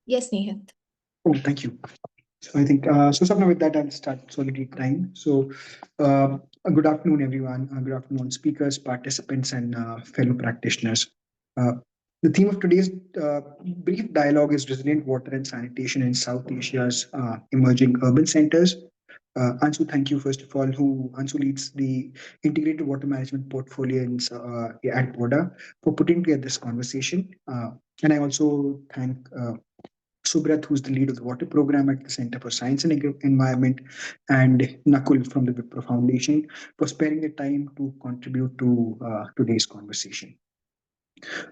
Yes, Snehit. Oh, thank you. So I think, so Sapna, with that, I'll start solidly time. So good afternoon, everyone. Good afternoon, speakers, participants, and fellow practitioners. Uh, the theme of today's brief dialogue is resilient water and sanitation in South Asia's emerging urban centers. Ansu, thank you first of all. Ansu leads the integrated water management portfolio at BORDA for putting together this conversation. And I also thank Subrata, who's the lead of the water program at the Center for Science and Environment, and Nakul from the Wipro Foundation for sparing the time to contribute to today's conversation.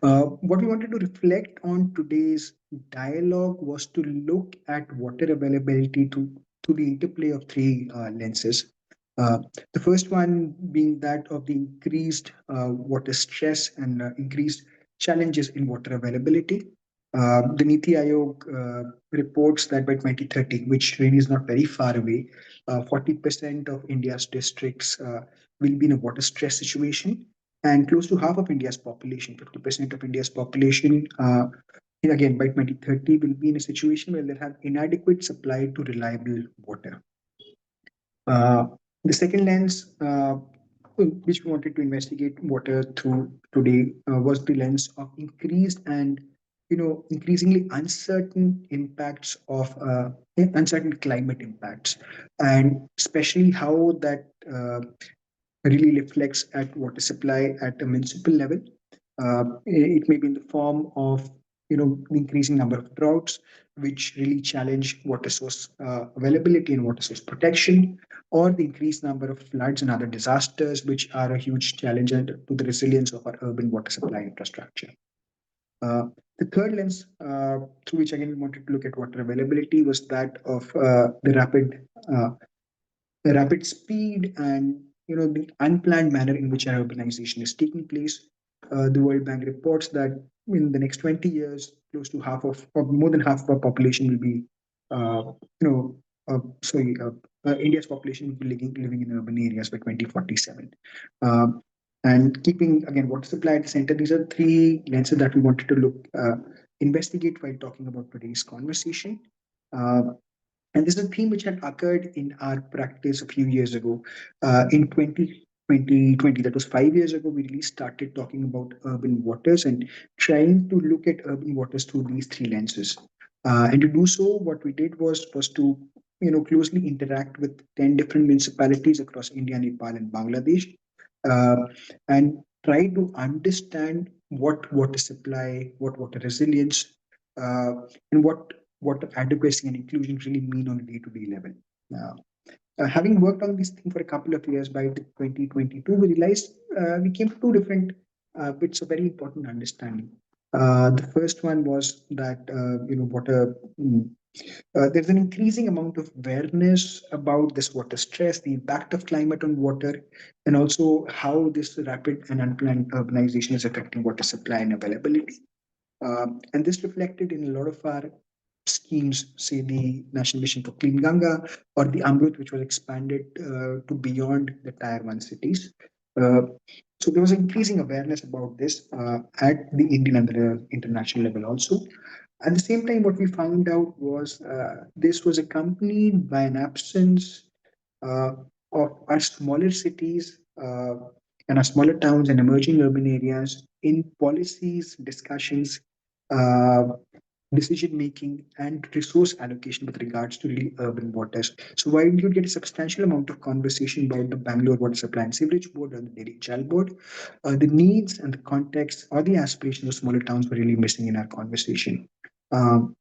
What we wanted to reflect on today's dialogue was to look at water availability to the interplay of three lenses. Uh, the first one being that of the increased water stress and increased challenges in water availability. The Niti Aayog reports that by 2030, which really is not very far away, 40% of India's districts will be in a water stress situation, and close to half of India's population, 50% of India's population, again by 2030, will be in a situation where they have inadequate supply to reliable water. Uh, the second lens, which we wanted to investigate water through today, was the lens of increased and increasingly uncertain impacts of uncertain climate impacts, and especially how that really reflects at water supply at a municipal level. It may be in the form of the increasing number of droughts, which really challenge water source availability and water source protection, or the increased number of floods and other disasters, which are a huge challenge to the resilience of our urban water supply infrastructure. Uh, the third lens through which again we wanted to look at water availability was that of uh, the rapid speed and the unplanned manner in which our urbanization is taking place. The World Bank reports that in the next 20 years, close to half of, or more than half of our population will be, you know, sorry, India's population will be living in urban areas by 2047. Um, and keeping again water supply at the center, these are three lenses that we wanted to investigate while talking about today's conversation. Uh, and this is a theme which had occurred in our practice a few years ago. In 2020, that was 5 years ago, we really started talking about urban waters and trying to look at urban waters through these three lenses. And to do so, what we did was to closely interact with 10 different municipalities across India, Nepal, and Bangladesh, uh, and try to understand what water supply, what water resilience, uh, and what adequacy and inclusion really mean on a day-to-day level. Uh, Having worked on this thing for a couple of years, by 2022, we realized we came to two different bits of very important understanding. The first one was that there's an increasing amount of awareness about this water stress, the impact of climate on water, and also how this rapid and unplanned urbanization is affecting water supply and availability. And this reflected in a lot of our schemes, say the National Mission for Clean Ganga or the Amrut, which was expanded to beyond the Tier 1 cities. Uh, so there was increasing awareness about this at the Indian and the international level also. At the same time, what we found out was this was accompanied by an absence uh, of our smaller cities and our smaller towns and emerging urban areas in policies, discussions, uh, decision making, and resource allocation with regards to really urban waters. So while you get a substantial amount of conversation about the Bangalore Water Supply and Sewerage Board or the Delhi Jal Board, the needs and the context or the aspirations of smaller towns were really missing in our conversation. Um,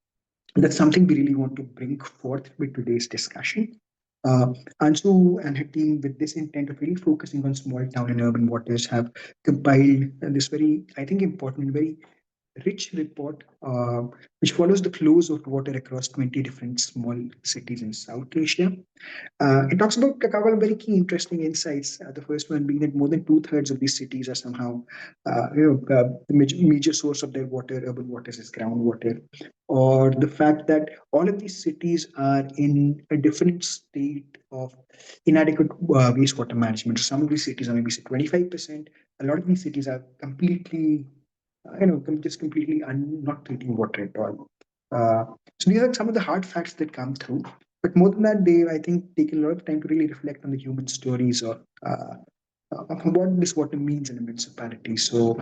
that's something we really want to bring forth with today's discussion. Uh, Ansu and her team, with this intent of really focusing on small town and urban waters, have compiled this very, I think, important, very rich report which follows the flows of water across 20 different small cities in South Asia. It talks about a couple of very key, interesting insights. The first one being that more than two-thirds of these cities are somehow, the major source of their water, urban waters, is groundwater, or the fact that all of these cities are in a different state of inadequate wastewater management. So some of these cities are maybe say 25%. A lot of these cities are completely, just completely not treating water at all. So these are some of the hard facts that come through. But more than that, they, I think, take a lot of time to really reflect on the human stories or what this water means in a municipality. So,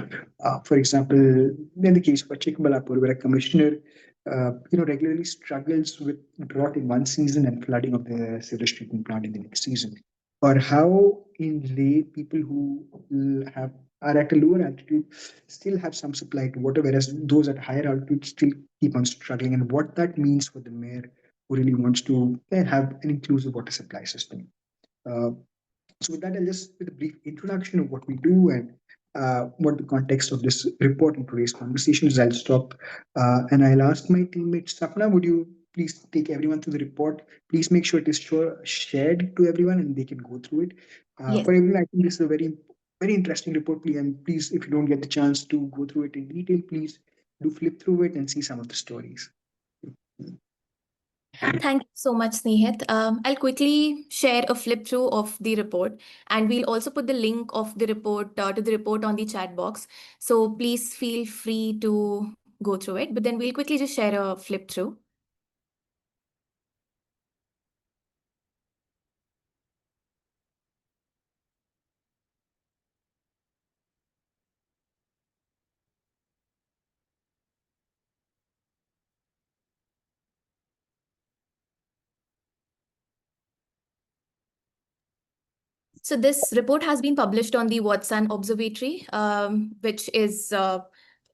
for example, in the case of Chikbalapur, where a commissioner, regularly struggles with drought in one season and flooding of the sewage treatment plant in the next season, or how in lay people who have are at a lower altitude still have some supply to water, whereas those at higher altitude still keep on struggling, and what that means for the mayor who really wants to have an inclusive water supply system. Uh, so with that, I'll just with a brief introduction of what we do and what the context of this report and today's conversation is. I'll stop and I'll ask my teammate Sapna, would you please take everyone through the report? Please make sure it is shared to everyone and they can go through it. Yes. For everyone, I think this is a very interesting report. Please, and please, if you don't get the chance to go through it in detail, please do flip through it and see some of the stories. Thank you so much, Snehit. I'll quickly share a flip through of the report, and we'll also put the link of the report to the report on the chat box. So please feel free to go through it. But then we'll quickly just share a flip through. So this report has been published on the Watson Observatory, which is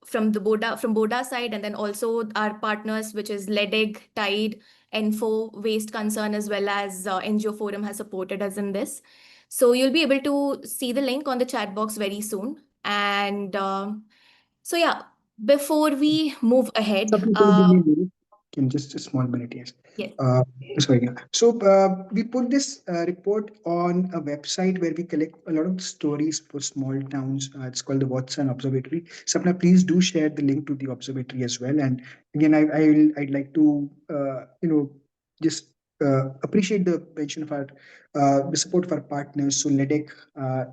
from the BORDA side, and then also our partners, which is LEDEG, Tide, Enfo, Waste Concern, as well as NGO Forum has supported us in this. So you'll be able to see the link on the chat box very soon. And so yeah, before we move ahead, In just a small minute, yes. yes. Sorry. Yeah. So we put this report on a website where we collect a lot of stories for small towns. It's called the Watson Observatory. Sapna, please do share the link to the observatory as well. And again, I'd like to just appreciate the mention of our the support of our partners. So LEDEC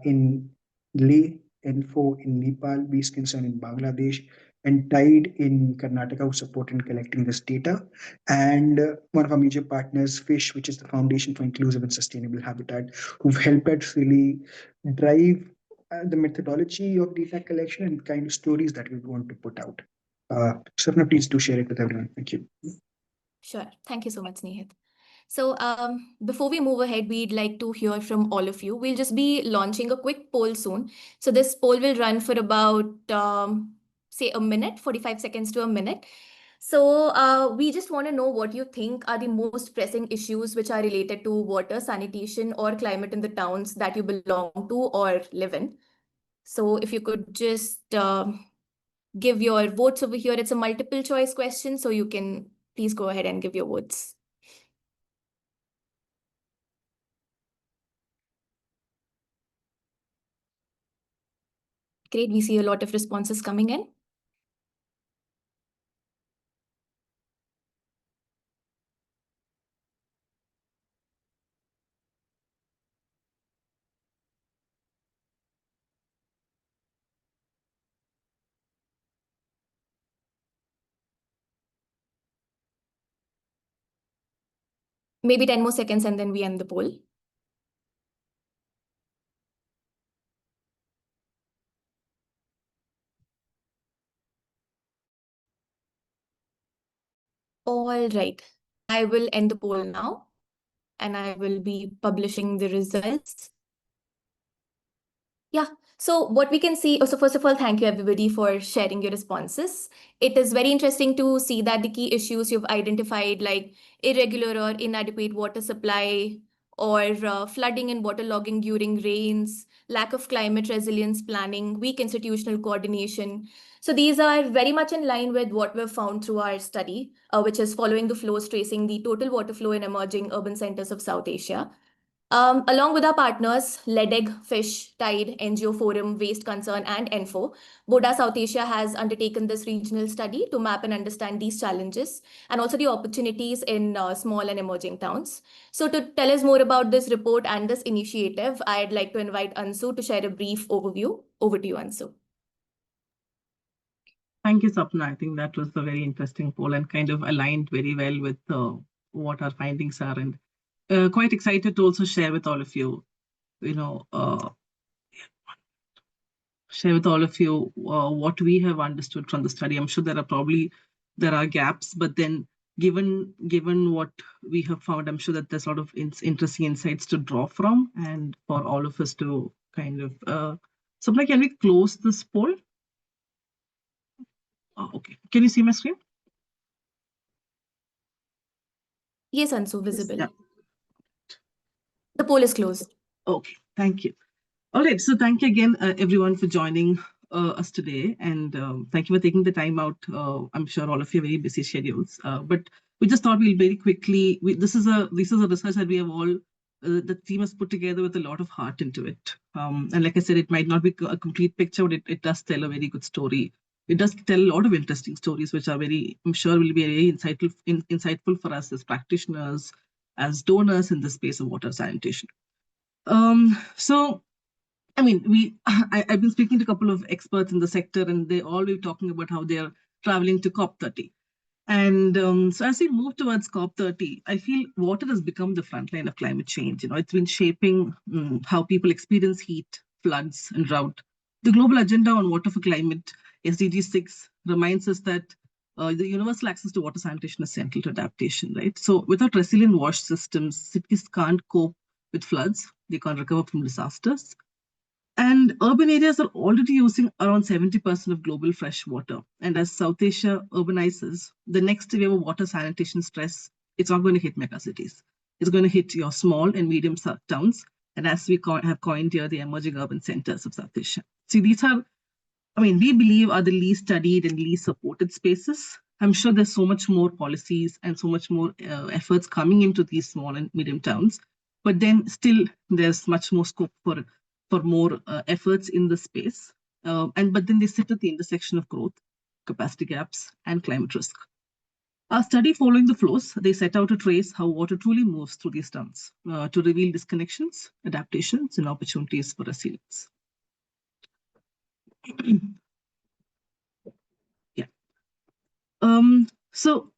in Leh, Info in Nepal, Waste Concern in Bangladesh, and Tide in Karnataka, who support in collecting this data. And one of our major partners, Fish, which is the Foundation for Inclusive and Sustainable Habitat, who've helped us really drive the methodology of data collection and kind of stories that we want to put out. Sapna, please do share it with everyone. Thank you. Sure. Thank you so much, Snehit. So before we move ahead, we'd like to hear from all of you. We'll just be launching a quick poll soon. So this poll will run for about, say, a minute, 45 seconds to a minute. So we just want to know what you think are the most pressing issues which are related to water, sanitation, or climate in the towns that you belong to or live in. So if you could just give your votes over here. It's a multiple choice question, so you can please go ahead and give your votes. Great, we see a lot of responses coming in. Maybe 10 more seconds and then we end the poll. All right, I will end the poll now and I will be publishing the results. Yeah, so what we can see, so first of all, thank you everybody for sharing your responses. It is very interesting to see that the key issues you've identified, like irregular or inadequate water supply, or flooding and waterlogging during rains, lack of climate resilience planning, weak institutional coordination. So these are very much in line with what we've found through our study, which is following the flows tracing the total water flow in emerging urban centers of South Asia. Along with our partners, LEDEG, Fish, Tide, NGO Forum, Waste Concern, and ENFO, BORDA South Asia has undertaken this regional study to map and understand these challenges and also the opportunities in small and emerging towns. So to tell us more about this report and this initiative, I'd like to invite Ansu to share a brief overview. Over to you, Ansu. Thank you, Sapna. I think that was a very interesting poll and kind of aligned very well with what our findings are, and quite excited to also share with all of you, what we have understood from the study. I'm sure there are gaps, but then given what we have found, I'm sure that there's a lot of interesting insights to draw from, and for all of us to kind of. Sapna, can we close this poll? Oh, okay. Can you see my screen? Yes, Ansu, visible. Yeah. The poll is closed. Okay, thank you. All right, so thank you again, everyone, for joining us today, and thank you for taking the time out. I'm sure all of you have very busy schedules, but we just thought we'll very quickly. This is a research that we have all the team has put together with a lot of heart into it. And like I said, it might not be a complete picture, but it does tell a very good story. It does tell a lot of interesting stories, which are I'm sure will be very insightful for us as practitioners, as donors in the space of water sanitation. So, I mean, I've been speaking to a couple of experts in the sector, and they all be talking about how they're traveling to COP30. And so as we move towards COP30, I feel water has become the front line of climate change. It's been shaping how people experience heat, floods, and drought. The global agenda on water for climate, SDG 6, reminds us that the universal access to water sanitation is central to adaptation, right? So without resilient wash systems, cities can't cope with floods. They can't recover from disasters. And urban areas are already using around 70% of global fresh water. And as South Asia urbanizes, the next wave of water sanitation stress, it's not going to hit megacities. It's going to hit your small and medium towns. And as we have coined here, the emerging urban centers of South Asia. See, these are, we believe are the least studied and least supported spaces. I'm sure there's so much more policies and so much more efforts coming into these small and medium towns. But then still, there's much more scope for more efforts in the space. But then they sit at the intersection of growth, capacity gaps, and climate risk. Our study following the flows, they set out to trace how water truly moves through these towns to reveal disconnections, adaptations, and opportunities for resilience. Yeah. So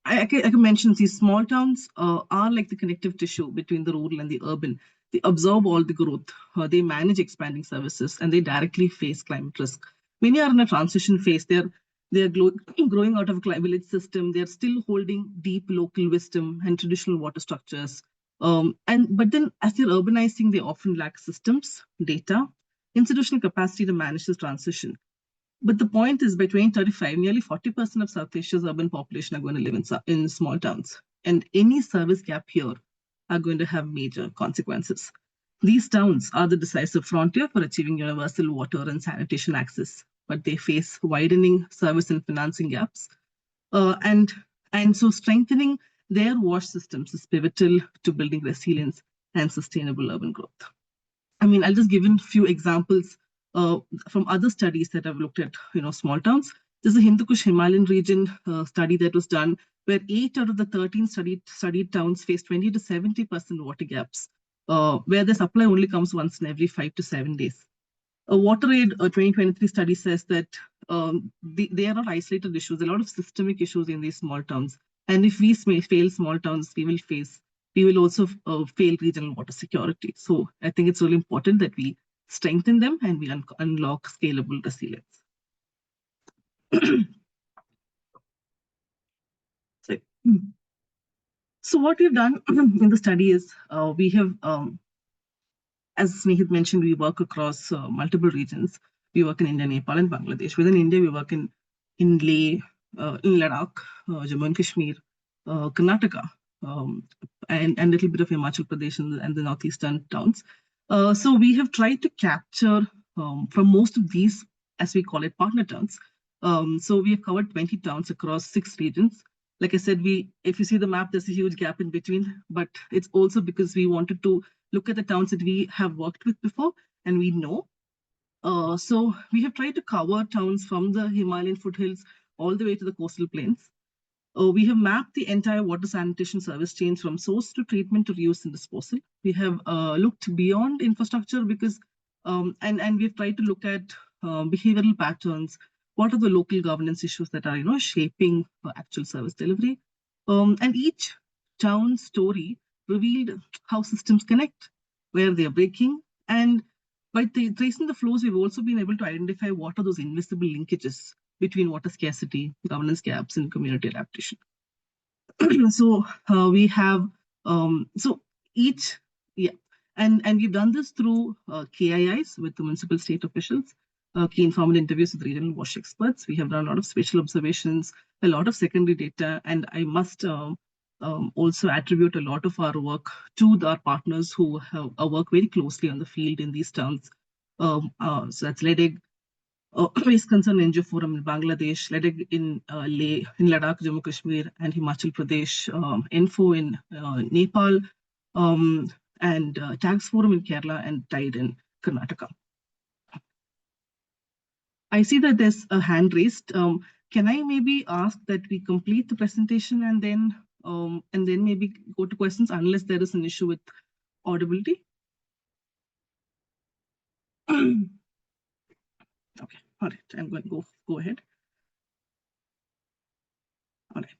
I can mention these small towns are like the connective tissue between the rural and the urban. They absorb all the growth, they manage expanding services, and they directly face climate risk. Many are in a transition phase. They're growing out of a village system. They're still holding deep local wisdom and traditional water structures. But then as they're urbanizing, they often lack systems, data, institutional capacity to manage this transition. But the point is, by 2035, nearly 40% of South Asia's urban population are going to live in small towns. And any service gap here are going to have major consequences. These towns are the decisive frontier for achieving universal water and sanitation access, but they face widening service and financing gaps. And so strengthening their wash systems is pivotal to building resilience and sustainable urban growth. I'll just give in a few examples from other studies that have looked at small towns. There's a Hindu Kush Himalayan region study that was done where 8 out of the 13 studied towns face 20 to 70% water gaps, where the supply only comes once in every 5 to 7 days. A WaterAid 2023 study says that they are not isolated issues. There are a lot of systemic issues in these small towns. And if we fail small towns, we will also fail regional water security. So I think it's really important that we strengthen them and we unlock scalable resilience. So what we've done in the study is we have, as Snehit mentioned, we work across multiple regions. We work in India, Nepal, and Bangladesh. Within India, we work in Leh, in Ladakh, Jammu and Kashmir, Karnataka, and a little bit of Himachal Pradesh and the northeastern towns. So we have tried to capture from most of these, as we call it, partner towns. So we have covered 20 towns across 6 regions. Like I said, if you see the map, there's a huge gap in between, but it's also because we wanted to look at the towns that we have worked with before and we know. So we have tried to cover towns from the Himalayan foothills all the way to the coastal plains. We have mapped the entire water sanitation service chain from source to treatment to reuse and disposal. We have looked beyond infrastructure because, and we've tried to look at behavioral patterns, what are the local governance issues that are, shaping actual service delivery. And each town story revealed how systems connect, where they are breaking, and by tracing the flows, we've also been able to identify what are those invisible linkages between water scarcity, governance gaps, and community adaptation. So we have so each and we've done this through KIIs with the municipal state officials, key informal interviews with regional wash experts. We have done a lot of spatial observations, a lot of secondary data, and I must also attribute a lot of our work to our partners who have work very closely on the field in these towns. So that's LEDEG, Waste Concern NGO Forum in Bangladesh, LEDEG in Ladakh, Jammu Kashmir, and Himachal Pradesh, ENFO in Nepal, and Tags Forum in Kerala, and TIDE in Karnataka. I see that there's a hand raised. Can I maybe ask that we complete the presentation and then maybe go to questions, unless there is an issue with audibility? Okay, all right, I'm going to go ahead. All right.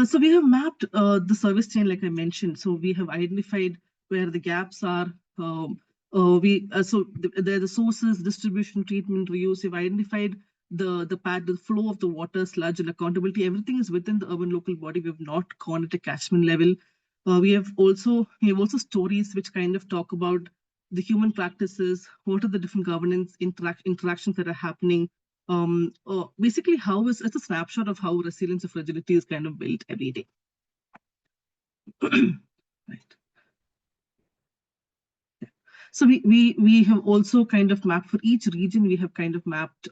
So we have mapped the service chain, like I mentioned. So we have identified where the gaps are. There are the sources, distribution, treatment, reuse. We've identified the flow of the water, sludge, and accountability. Everything is within the urban local body. We have not gone at a catchment level. We have also stories which kind of talk about the human practices. What are the different governance interactions that are happening? Basically, it's a snapshot of how resilience of fragility is kind of built every day. Right. Yeah. So we have also kind of mapped for each region. We have kind of mapped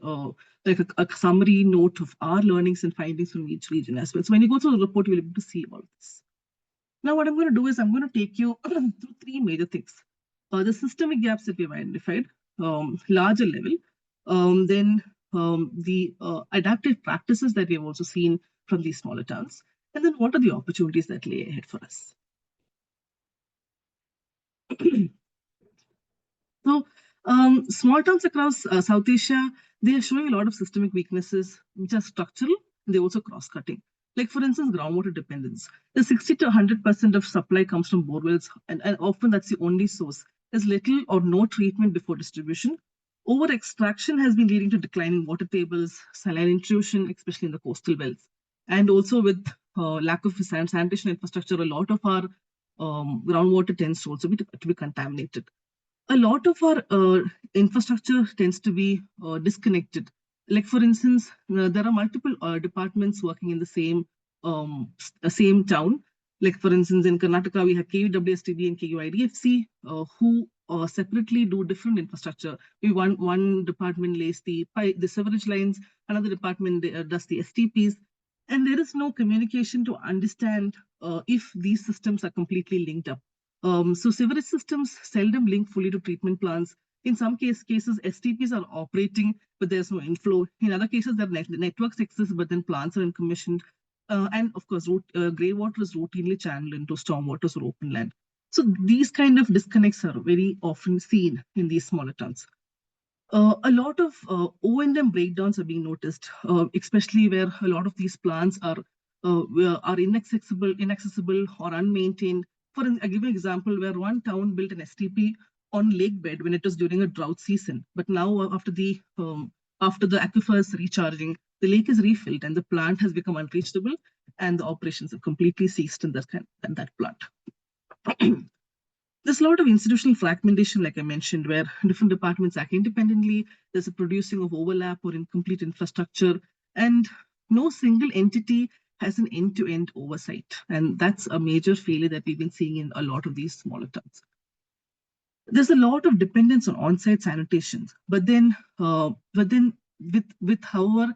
like a summary note of our learnings and findings from each region as well. So when you go through the report, you'll be able to see all this. Now, what I'm going to do is I'm going to take you through three major things. The systemic gaps that we've identified, larger level, then the adaptive practices that we have also seen from these smaller towns, and then what are the opportunities that lay ahead for us. So small towns across South Asia, they are showing a lot of systemic weaknesses, which are structural, and they're also cross-cutting. Like, for instance, groundwater dependence. The 60 to 100% of supply comes from borewells, and often that's the only source. There's little or no treatment before distribution. Over extraction has been leading to declining water tables, saline intrusion, especially in the coastal belts. And also with lack of sanitation infrastructure, a lot of our groundwater tends to also be contaminated. A lot of our infrastructure tends to be disconnected. Like, for instance, there are multiple departments working in the same town. Like, for instance, in Karnataka, we have KUWSTB and KUIDFC who separately do different infrastructure. One department lays the sewerage lines, another department does the STPs, and there is no communication to understand if these systems are completely linked up. So sewerage systems seldom link fully to treatment plants. In some cases, STPs are operating, but there's no inflow. In other cases, the networks exist, but then plants are uncommissioned. And of course, grey water is routinely channeled into stormwaters or open land. So these kind of disconnects are very often seen in these smaller towns. A lot of O&M breakdowns are being noticed, especially where a lot of these plants are inaccessible or unmaintained. I'll give an example where one town built an STP on lake bed when it was during a drought season. But now after the aquifers recharging, the lake is refilled and the plant has become unreachable and the operations have completely ceased in that plant. There's a lot of institutional fragmentation, like I mentioned, where different departments act independently. There's a producing of overlap or incomplete infrastructure, and no single entity has an end-to-end oversight. And that's a major failure that we've been seeing in a lot of these smaller towns. There's a lot of dependence on on-site sanitation, but then with however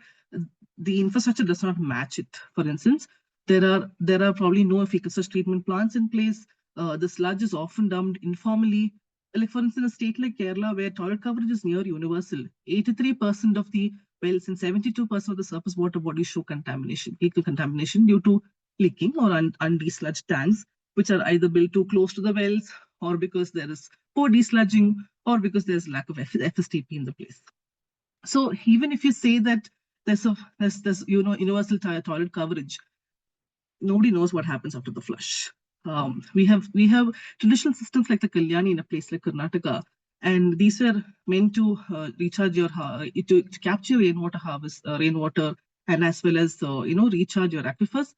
the infrastructure does not match it. For instance, there are probably no efficacious treatment plants in place. The sludge is often dumped informally. Like, for instance, a state like Kerala, where toilet coverage is near universal, 83% of the wells and 72% of the surface water bodies show contamination, fecal contamination due to leaking or undesludged tanks, which are either built too close to the wells, or because there is poor desludging, or because there's lack of FSTP in the place. So even if you say that there's universal toilet coverage, nobody knows what happens after the flush. We have traditional systems like the Kalyani in a place like Karnataka, and these were meant to recharge your to capture rainwater, and as well as recharge your aquifers.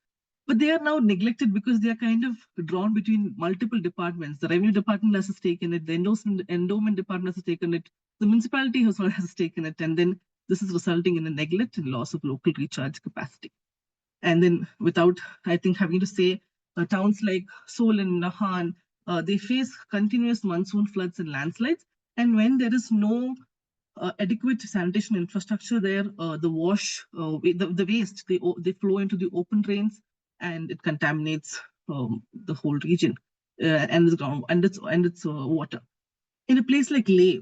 But they are now neglected because they are kind of drawn between multiple departments. The revenue department has taken it, the endowment department has taken it, the municipality has taken it, and then this is resulting in a neglect and loss of local recharge capacity. And then without, I think, having to say, towns like Seoul and Nahan, they face continuous monsoon floods and landslides. And when there is no adequate sanitation infrastructure there, the waste, they flow into the open drains, and it contaminates the whole region and the ground and its water. In a place like Leh,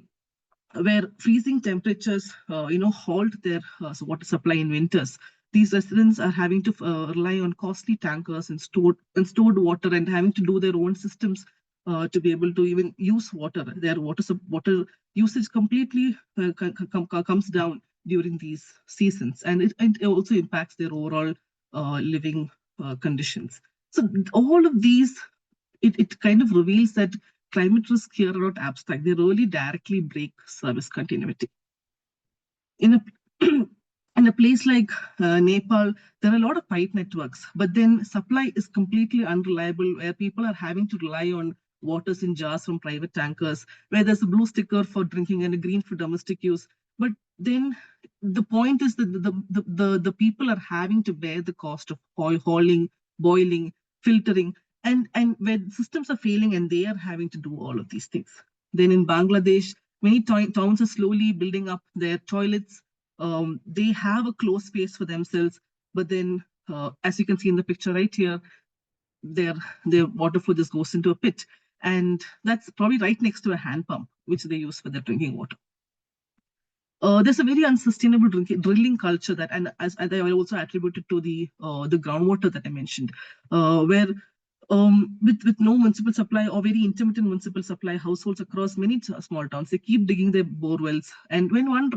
where freezing temperatures, halt their water supply in winters, these residents are having to rely on costly tankers and stored water, and having to do their own systems to be able to even use water. Their water usage completely comes down during these seasons, and it also impacts their overall living conditions. So all of these, it kind of reveals that climate risks here are not abstract. They really directly break service continuity. In a in a place like Nepal, there are a lot of pipe networks, but then supply is completely unreliable, where people are having to rely on waters in jars from private tankers, where there's a blue sticker for drinking and a green for domestic use. But then the point is that the people are having to bear the cost of hauling, boiling, filtering, and where systems are failing and they are having to do all of these things. Then in Bangladesh, many towns are slowly building up their toilets. They have a closed space for themselves, but then, as you can see in the picture right here, their water flow just goes into a pit, and that's probably right next to a hand pump, which they use for their drinking water. There's a very unsustainable drilling culture that, and as I also attributed to the groundwater that I mentioned, where with no municipal supply or very intermittent municipal supply, households across many small towns, they keep digging their bore wells, and when one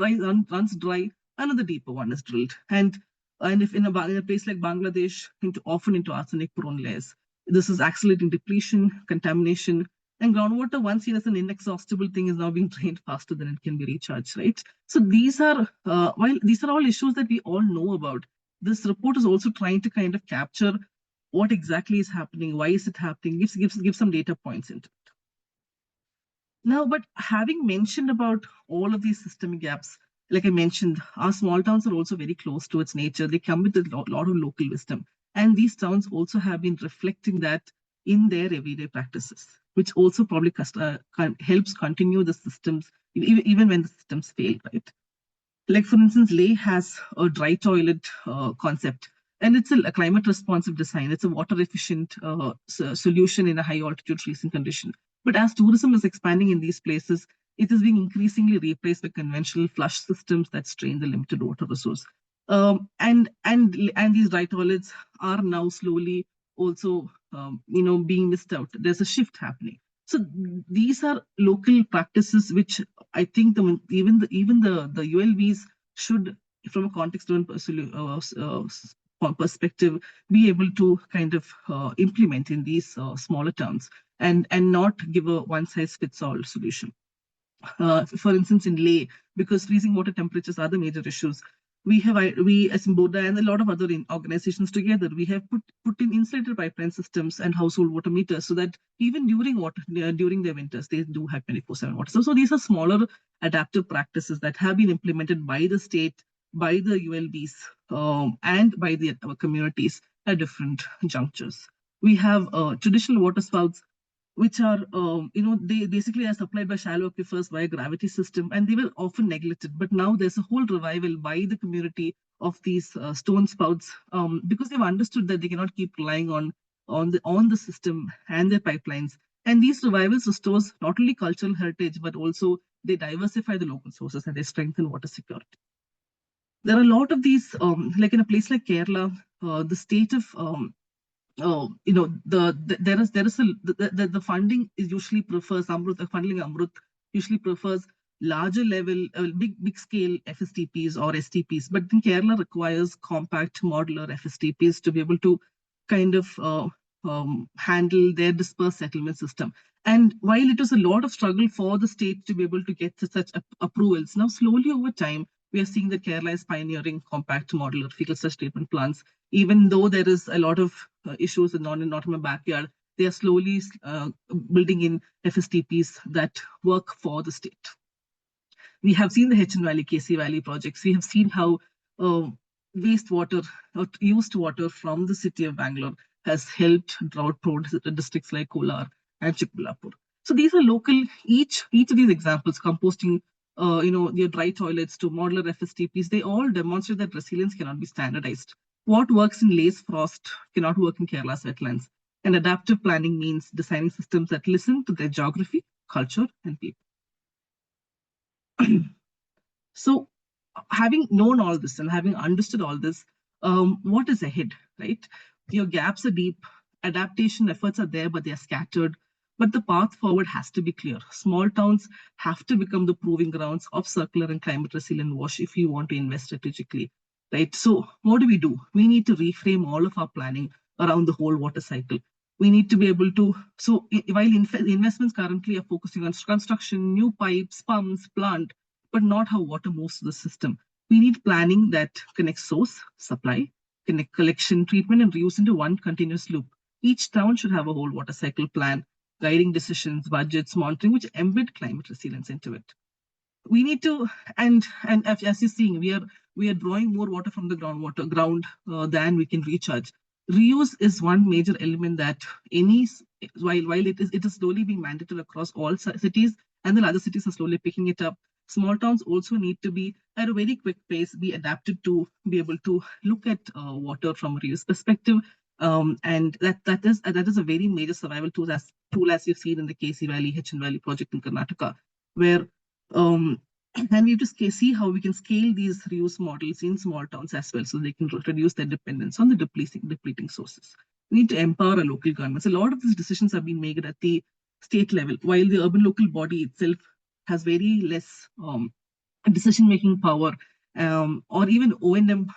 runs dry, another deeper one is drilled. And if in a place like Bangladesh, often into arsenic-prone layers, this is accelerating depletion, contamination, and groundwater, once seen as an inexhaustible thing, is now being drained faster than it can be recharged, right? So these are, while these are all issues that we all know about, this report is also trying to kind of capture what exactly is happening, why is it happening, gives some data points into it. Now, but having mentioned about all of these systemic gaps, like I mentioned, our small towns are also very close to its nature. They come with a lot of local wisdom. And these towns also have been reflecting that in their everyday practices, which also probably helps continue the systems, even when the systems fail, right? Like, for instance, Leh has a dry toilet concept, and it's a climate responsive design. It's a water efficient solution in a high altitude freezing condition. But as tourism is expanding in these places, it is being increasingly replaced by conventional flush systems that strain the limited water resource. And these dry toilets are now slowly also being missed out. There's a shift happening. So these are local practices which I think even the ULVs should, from a context-driven perspective, be able to kind of implement in these smaller towns and not give a one-size-fits-all solution. For instance, in Leh, because freezing water temperatures are the major issues, we as in BORDA and a lot of other organizations together, we have put in insulated pipeline systems and household water meters, so that even during their winters, they do have 24/7 water. So these are smaller adaptive practices that have been implemented by the state, by the ULBs, and by the communities at different junctures. We have traditional water spouts, which are, they basically are supplied by shallow aquifers via gravity system, and they were often neglected. But now there's a whole revival by the community of these stone spouts, because they've understood that they cannot keep relying on the system and their pipelines. And these revivals restores not only cultural heritage, but also they diversify the local sources and they strengthen water security. There are a lot of these, like in a place like Kerala, the state of the funding is usually prefers Amrut. The funding Amrut usually prefers larger level, big scale FSTPs or STPs, but then Kerala requires compact modular FSTPs to be able to kind of handle their dispersed settlement system. And while it was a lot of struggle for the state to be able to get such approvals, now slowly over time, we are seeing that Kerala is pioneering compact modular fecal sludge treatment plants. Even though there is a lot of issues not in my backyard, they are slowly building in FSTPs that work for the state. We have seen the Hetchen Valley, KC Valley projects. We have seen how wastewater or used water from the city of Bangalore has helped drought-prone districts like Kolar and Chikballapur. So these are local. Each of these examples, composting, your dry toilets to modular FSTPs, they all demonstrate that resilience cannot be standardized. What works in Lace Frost cannot work in Kerala's wetlands. And adaptive planning means designing systems that listen to their geography, culture, and people. So having known all this and having understood all this, what is ahead, right? Your gaps are deep, adaptation efforts are there, but they are scattered. But the path forward has to be clear. Small towns have to become the proving grounds of circular and climate resilient wash if you want to invest strategically, right? So what do? We need to reframe all of our planning around the whole water cycle. We need to be able to, so while investments currently are focusing on construction, new pipes, pumps, plant, but not how water moves to the system. We need planning that connects source, supply, connect collection, treatment, and reuse into one continuous loop. Each town should have a whole water cycle plan, guiding decisions, budgets, monitoring, which embed climate resilience into it. We need to, and as you're seeing, we are drawing more water from the ground than we can recharge. Reuse is one major element that while it is slowly being mandated across all cities, and the other cities are slowly picking it up. Small towns also need to be at a very quick pace, be adapted to be able to look at water from a reuse perspective. And that is a very major survival tool as you've seen in the KC Valley, Hetchen Valley project in Karnataka, where and we have to see how we can scale these reuse models in small towns as well, so they can reduce their dependence on the depleting sources. We need to empower our local governments. A lot of these decisions have been made at the state level, while the urban local body itself has very less decision-making power, or even O&M,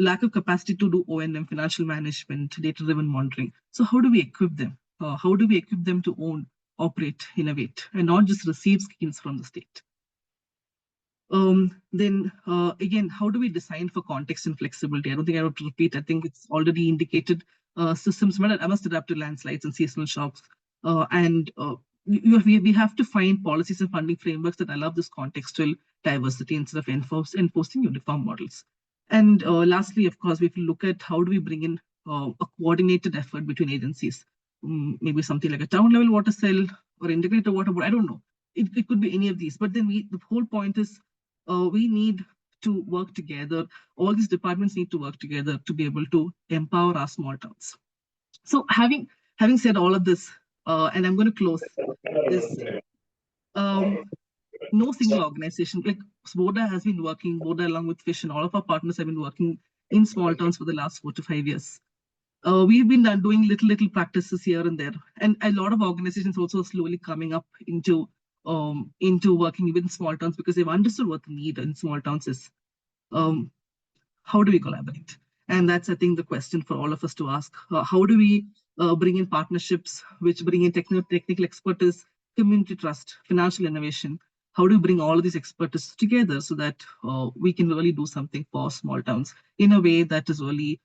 lack of capacity to do O&M, financial management, data-driven monitoring. So how do we equip them? How do we equip them to own, operate, innovate, and not just receive schemes from the state? Then again, how do we design for context and flexibility? I don't think I have to repeat. I think it's already indicated. Systems must adapt to landslides and seasonal shocks, and we have to find policies and funding frameworks that allow this contextual diversity instead of enforcing uniform models. And lastly, of course, we have to look at how do we bring in a coordinated effort between agencies, maybe something like a town level water cell or integrated water board. I don't know. It could be any of these. But then the whole point is we need to work together. All these departments need to work together to be able to empower our small towns. So having said all of this, and I'm going to close this. No single organization, like BORDA has been working, BORDA along with FISH and all of our partners have been working in small towns for the last 4 to 5 years. We've been doing little practices here and there, and a lot of organizations also slowly coming up into working within small towns because they've understood what the need in small towns is. How do we collaborate? And that's, I think, the question for all of us to ask. How do we bring in partnerships which bring in technical expertise, community trust, financial innovation? How do we bring all of these expertise together so that we can really do something for small towns in a way that is really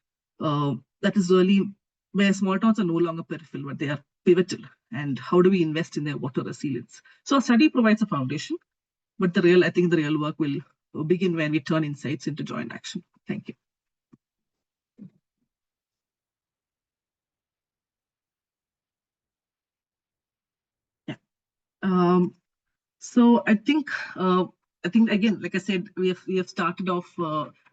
where small towns are no longer peripheral, but they are pivotal? And how do we invest in their water resilience? So a study provides a foundation, but I think the real work will begin when we turn insights into joint action. Thank you. Yeah. So I think again, like I said, we have started off.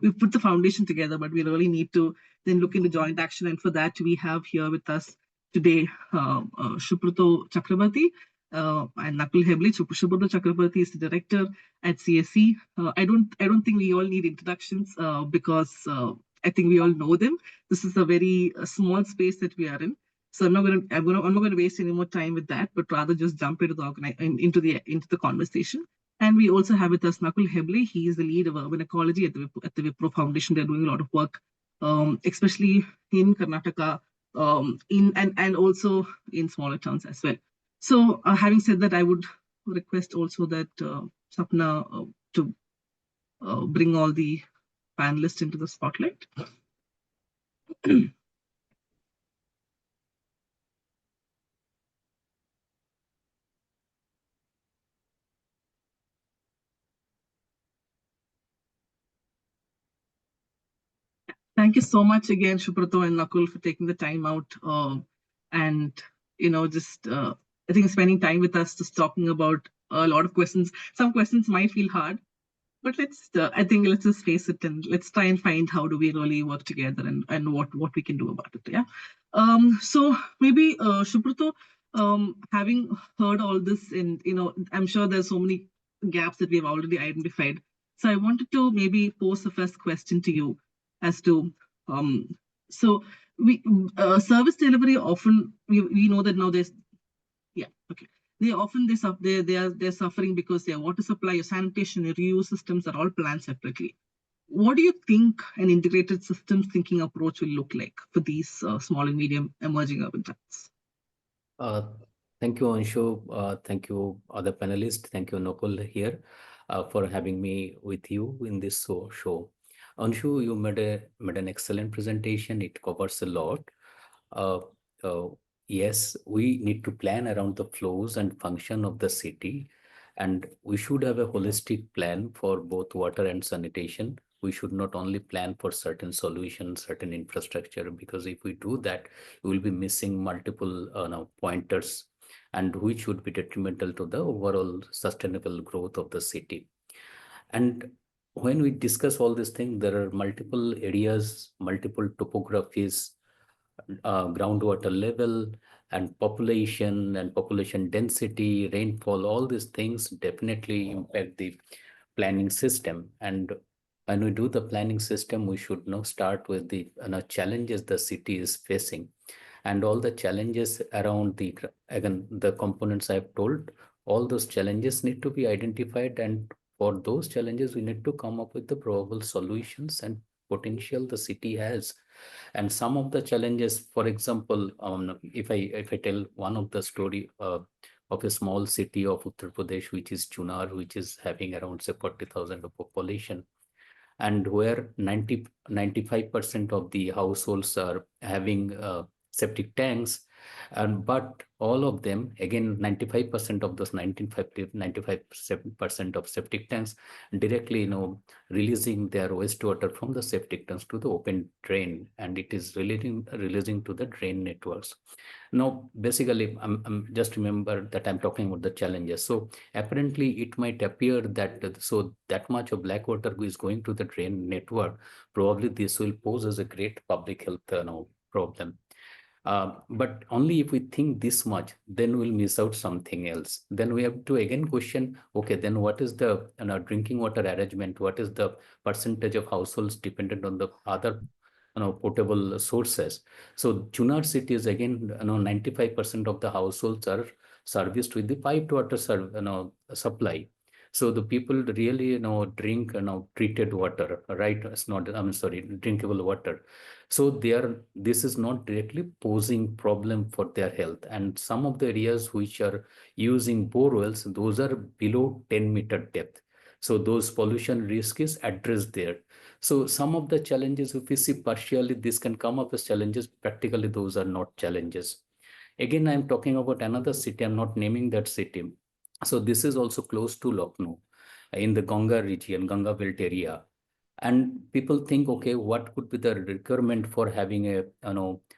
We've put the foundation together, but we really need to then look into joint action. And for that, we have here with us today Subrata Chakraborty and Nakul Heble. Subrata Chakraborty is the director at CSE. I don't think we all need introductions because I think we all know them. This is a very small space that we are in. So I'm not going to waste any more time with that, but rather just jump into the conversation. And we also have with us Nakul Heble. He is the lead of urban ecology at the Wipro Foundation. They're doing a lot of work, especially in Karnataka, and also in smaller towns as well. So having said that, I would request also that Sapna to bring all the panelists into the spotlight. Thank you so much again, Subrata and Nakul, for taking the time out and just I think spending time with us, just talking about a lot of questions. Some questions might feel hard, but I think let's just face it and let's try and find how do we really work together and what we can do about it. Yeah. So maybe Subrata, having heard all this, and I'm sure there's so many gaps that we've already identified. So I wanted to maybe pose the first question to you as to so we service delivery often we know that now there's okay. They're suffering because their water supply, your sanitation, your reuse systems are all planned separately. What do you think an integrated systems thinking approach will look like for these small and medium emerging urban towns? Thank you, Anshu. Thank you, other panelists. Thank you, Nakul, here for having me with you in this show. Anshu, you made an excellent presentation. It covers a lot. Uh, uh, yes, we need to plan around the flows and function of the city, and we should have a holistic plan for both water and sanitation. We should not only plan for certain solutions, certain infrastructure, because if we do that, we will be missing multiple pointers, and which would be detrimental to the overall sustainable growth of the city. And when we discuss all these things, there are multiple areas, multiple topographies, groundwater level and population density, rainfall, all these things definitely impact the planning system. And when we do the planning system, we should now start with the challenges the city is facing, and all the challenges around the components I've told. All those challenges need to be identified, and for those challenges we need to come up with the probable solutions and potential the city has. And some of the challenges, for example, if I tell one of the story of a small city of Uttar Pradesh, which is Chunar, which is having around say 40,000 of population, and where 95% of the households are having septic tanks, and but all of them, again 95% of those 95% of septic tanks directly releasing their wastewater from the septic tanks to the open drain, and it is releasing to the drain networks. Now, basically, I'm just remember that I'm talking about the challenges. So apparently, it might appear that so that much of black water is going to the drain network. Probably this will pose as a great public health problem. But only if we think this much, then we'll miss out something else. Then we have to again question, okay, then what is the drinking water arrangement? What is the percentage of households dependent on the other potable sources? So Chunar city is again 95% of the households are serviced with the piped water supply. So the people really drink treated water, right? It's not, I'm sorry, drinkable water. So this is not directly posing problem for their health. And some of the areas which are using bore wells, those are below 10-meter depth. So those pollution risk is addressed there. So some of the challenges, if we see partially, this can come up as challenges. Practically, those are not challenges. Again, I'm talking about another city. I'm not naming that city. So this is also close to Lucknow in the Ganga region, Ganga belt area. And people think, okay, what could be the requirement for having a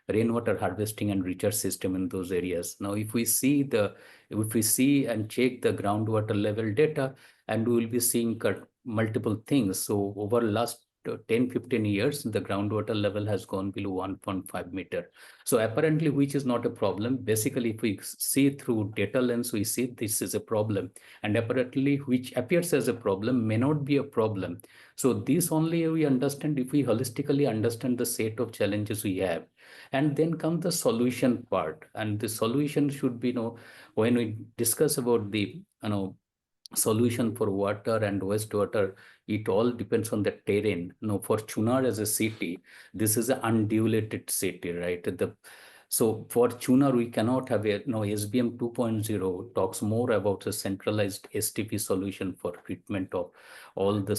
rainwater harvesting and recharge system in those areas? Now, if we see and check the groundwater level data, and we will be seeing multiple things. So over last 10-15 years, the groundwater level has gone below 1.5 meter. So apparently, which is not a problem. Basically, if we see through data lens, we see this is a problem. And apparently, which appears as a problem may not be a problem. So this only we understand if we holistically understand the set of challenges we have. And then come the solution part. And the solution should be, when we discuss about the, solution for water and wastewater, it all depends on the terrain. Now, for Chunar as a city, this is an undulated city, right? So for Chunar, we cannot have a, SBM 2.0 talks more about a centralized STP solution for treatment of all the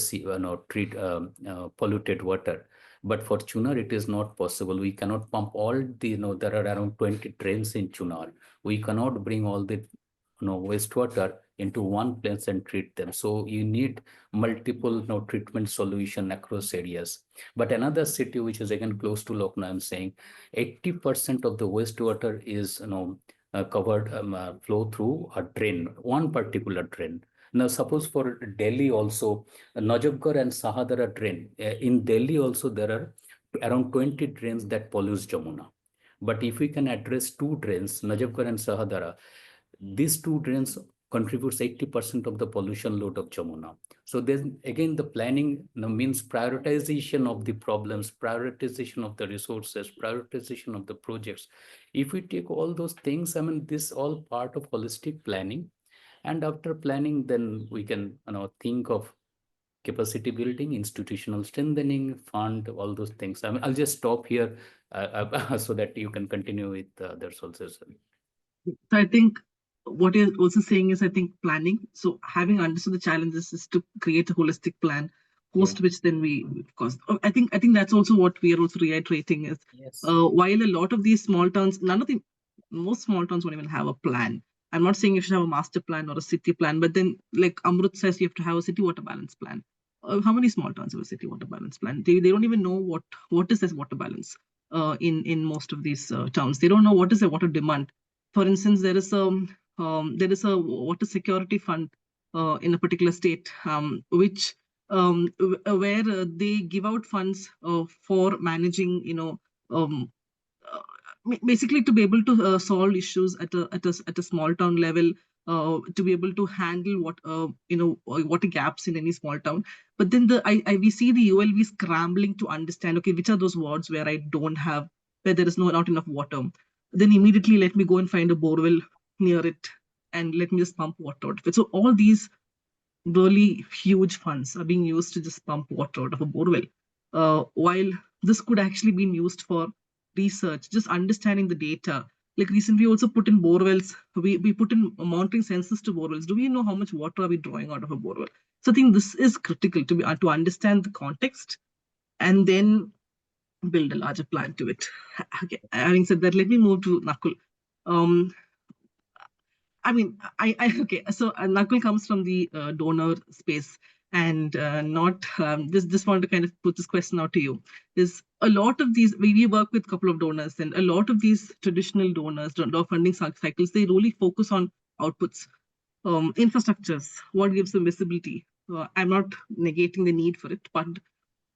polluted water. But for Chunar, it is not possible. We cannot pump all the, there are around 20 drains in Chunar. We cannot bring all the wastewater into one place and treat them. So you need multiple treatment solution across areas. But another city which is again close to Lucknow, I'm saying 80% of the wastewater is covered flow through a drain, one particular drain. Now, suppose for Delhi also, Najafgarh and Sahadara drain. In Delhi also there are around 20 drains that pollutes Jamuna. But if we can address two drains, Najafgarh and Sahadara, these two drains contributes 80% of the pollution load of Jamuna. So then again, the planning means prioritization of the problems, prioritization of the resources, prioritization of the projects. If we take all those things, I mean, this all part of holistic planning. And after planning, then we can think of capacity building, institutional strengthening, fund, all those things. I mean, I'll just stop here so that you can continue with other sources. So I think what you're also saying is, I think planning. So having understood the challenges is to create a holistic plan, post which then we, of course, I think that's also what we are also reiterating is, while a lot of these small towns, most small towns won't even have a plan. I'm not saying you should have a master plan or a city plan, but then like Amrut says, you have to have a city water balance plan. How many small towns have a city water balance plan? They don't even know what is this water balance in most of these towns. They don't know what is the water demand. For instance, there is a water security fund in a particular state, which where they give out funds for managing, basically to be able to solve issues at a small town level, to be able to handle water gaps in any small town. But then we see the ULV scrambling to understand, okay, which are those wards where where there is not enough water. Then immediately let me go and find a borewell near it and let me just pump water out of it. So all these really huge funds are being used to just pump water out of a borewell, while this could actually be used for research, just understanding the data. Like recently, we also put in borewells. We put in monitoring sensors to borewells. Do we know how much water are we drawing out of a borewell? So I think this is critical to understand the context and then build a larger plan to it. Okay. Having said that, let me move to Nakul. I mean, okay. So Nakul comes from the donor space, and not just want to kind of put this question out to you. Is a lot of these, we work with a couple of donors, and a lot of these traditional donor funding cycles, they really focus on outputs, infrastructures, what gives them visibility. I'm not negating the need for it, but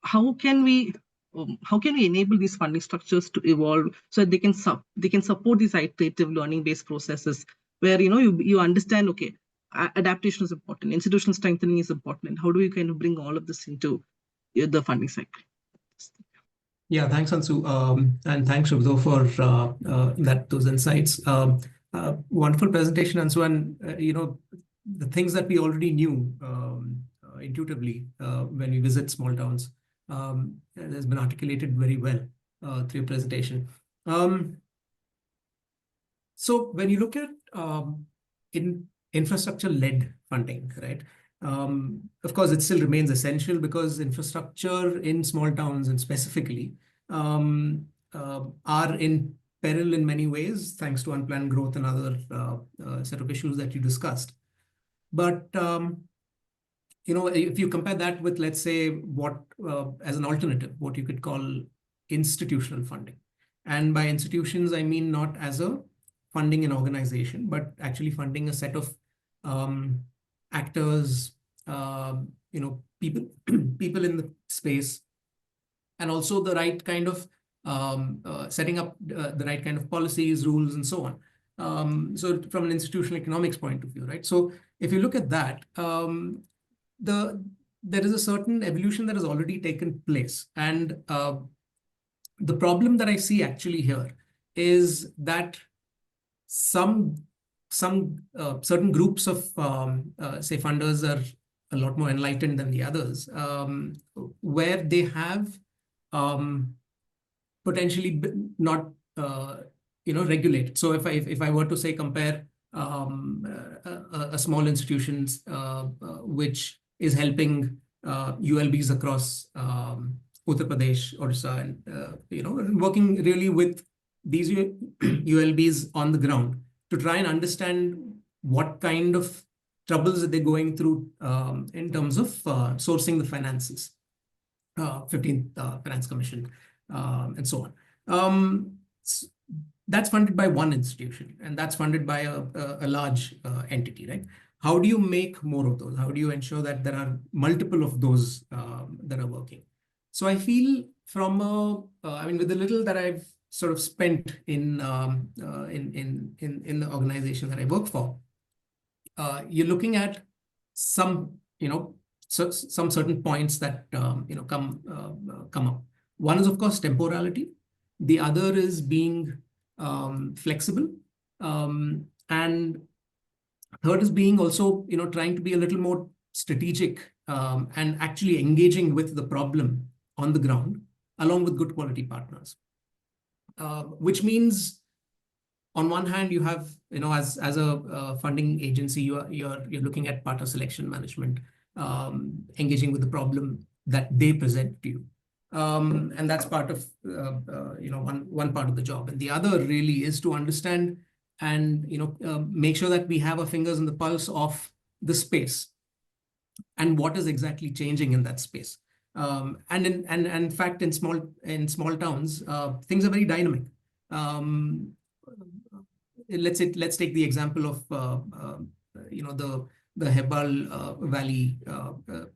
how can we enable these funding structures to evolve so that they can support these iterative learning based processes where you understand, okay, adaptation is important, institutional strengthening is important. How do we kind of bring all of this into the funding cycle? Yeah, thanks, Ansu, and thanks, Subrata, for those insights. Wonderful presentation, Ansu, and the things that we already knew intuitively when we visit small towns has been articulated very well through your presentation. So when you look at in infrastructure-led funding, right? Of course, it still remains essential because infrastructure in small towns and specifically are in peril in many ways, thanks to unplanned growth and other set of issues that you discussed. But if you compare that with, let's say, what as an alternative, what you could call institutional funding, and by institutions I mean not as a funding an organization, but actually funding a set of actors, people in the space, and also the right kind of setting up the right kind of policies, rules, and so on. So from an institutional economics point of view, right? So if you look at that, there is a certain evolution that has already taken place, and the problem that I see actually here is that some some certain groups of say funders are a lot more enlightened than the others, where they have potentially not regulated. So if I were to say compare a small institutions which is helping ULBs across Uttar Pradesh, Odisha, and working really with these ULBs on the ground to try and understand what kind of troubles that they're going through in terms of sourcing the finances, 15th Finance Commission, and so on. That's funded by one institution, and that's funded by a large entity, right? How do you make more of those? How do you ensure that there are multiple of those that are working? So I feel from with the little that I've sort of spent in the organization that I work for, you're looking at some some certain points that come up. One is, of course, temporality. The other is being flexible, and third is being also trying to be a little more strategic and actually engaging with the problem on the ground along with good quality partners, which means on one hand you have as a funding agency you're looking at partner selection management, engaging with the problem that they present to you, and that's part of one part of the job, and the other really is to understand and make sure that we have our fingers in the pulse of the space and what is exactly changing in that space. And in fact, in small towns, things are very dynamic. Let's take the example of the Heble Valley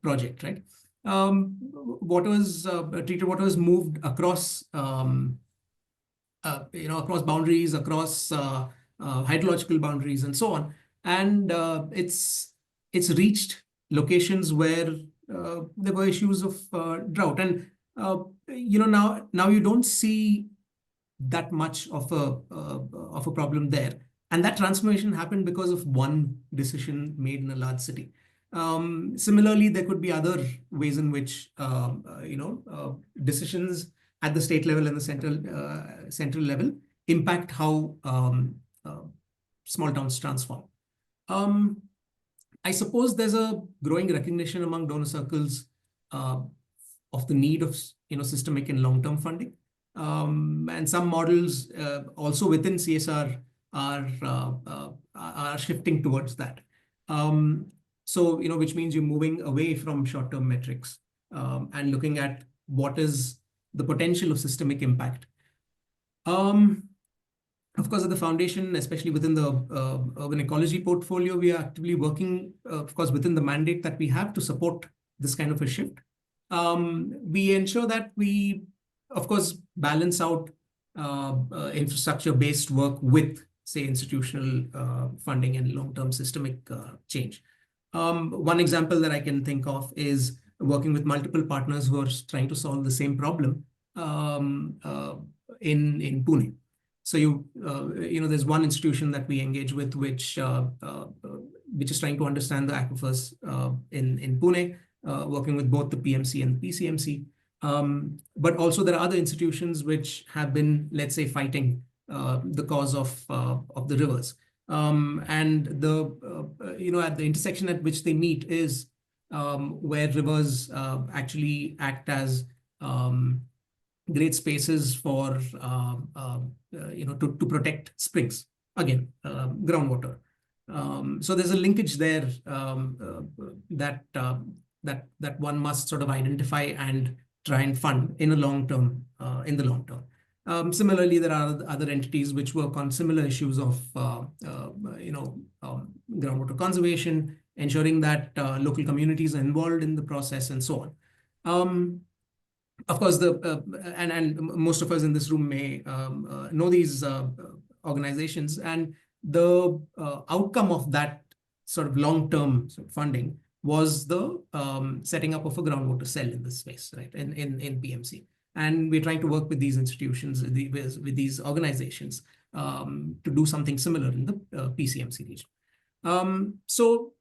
project, right? Treated water was moved across across boundaries, across hydrological boundaries, and so on, and it's reached locations where there were issues of drought, and now you don't see that much of a problem there, and that transformation happened because of one decision made in a large city. Similarly, there could be other ways in which decisions at the state level and the central level impact how small towns transform. I suppose there's a growing recognition among donor circles of the need of systemic and long-term funding, and some models also within CSR are shifting towards that. So which means you're moving away from short-term metrics and looking at what is the potential of systemic impact. Of course, at the foundation, especially within the urban ecology portfolio, we are actively working, of course, within the mandate that we have to support this kind of a shift. We ensure that we, of course, balance out infrastructure-based work with, say, institutional funding and long-term systemic change. One example that I can think of is working with multiple partners who are trying to solve the same problem in Pune. So there's one institution that we engage with which is trying to understand the aquifers in Pune, working with both the PMC and PCMC. But also there are other institutions which have been, let's say, fighting the cause of the rivers. And at the intersection at which they meet is where rivers actually act as great spaces for to protect springs, again, groundwater. So there's a linkage there that one must sort of identify and try and fund in the long term. Similarly, there are other entities which work on similar issues of groundwater conservation, ensuring that local communities are involved in the process, and so on. Of course, and most of us in this room may know these organizations, and the outcome of that sort of long-term funding was the setting up of a groundwater cell in this space, right, in PMC. And we're trying to work with these institutions, with these organizations to do something similar in the PCMC region. So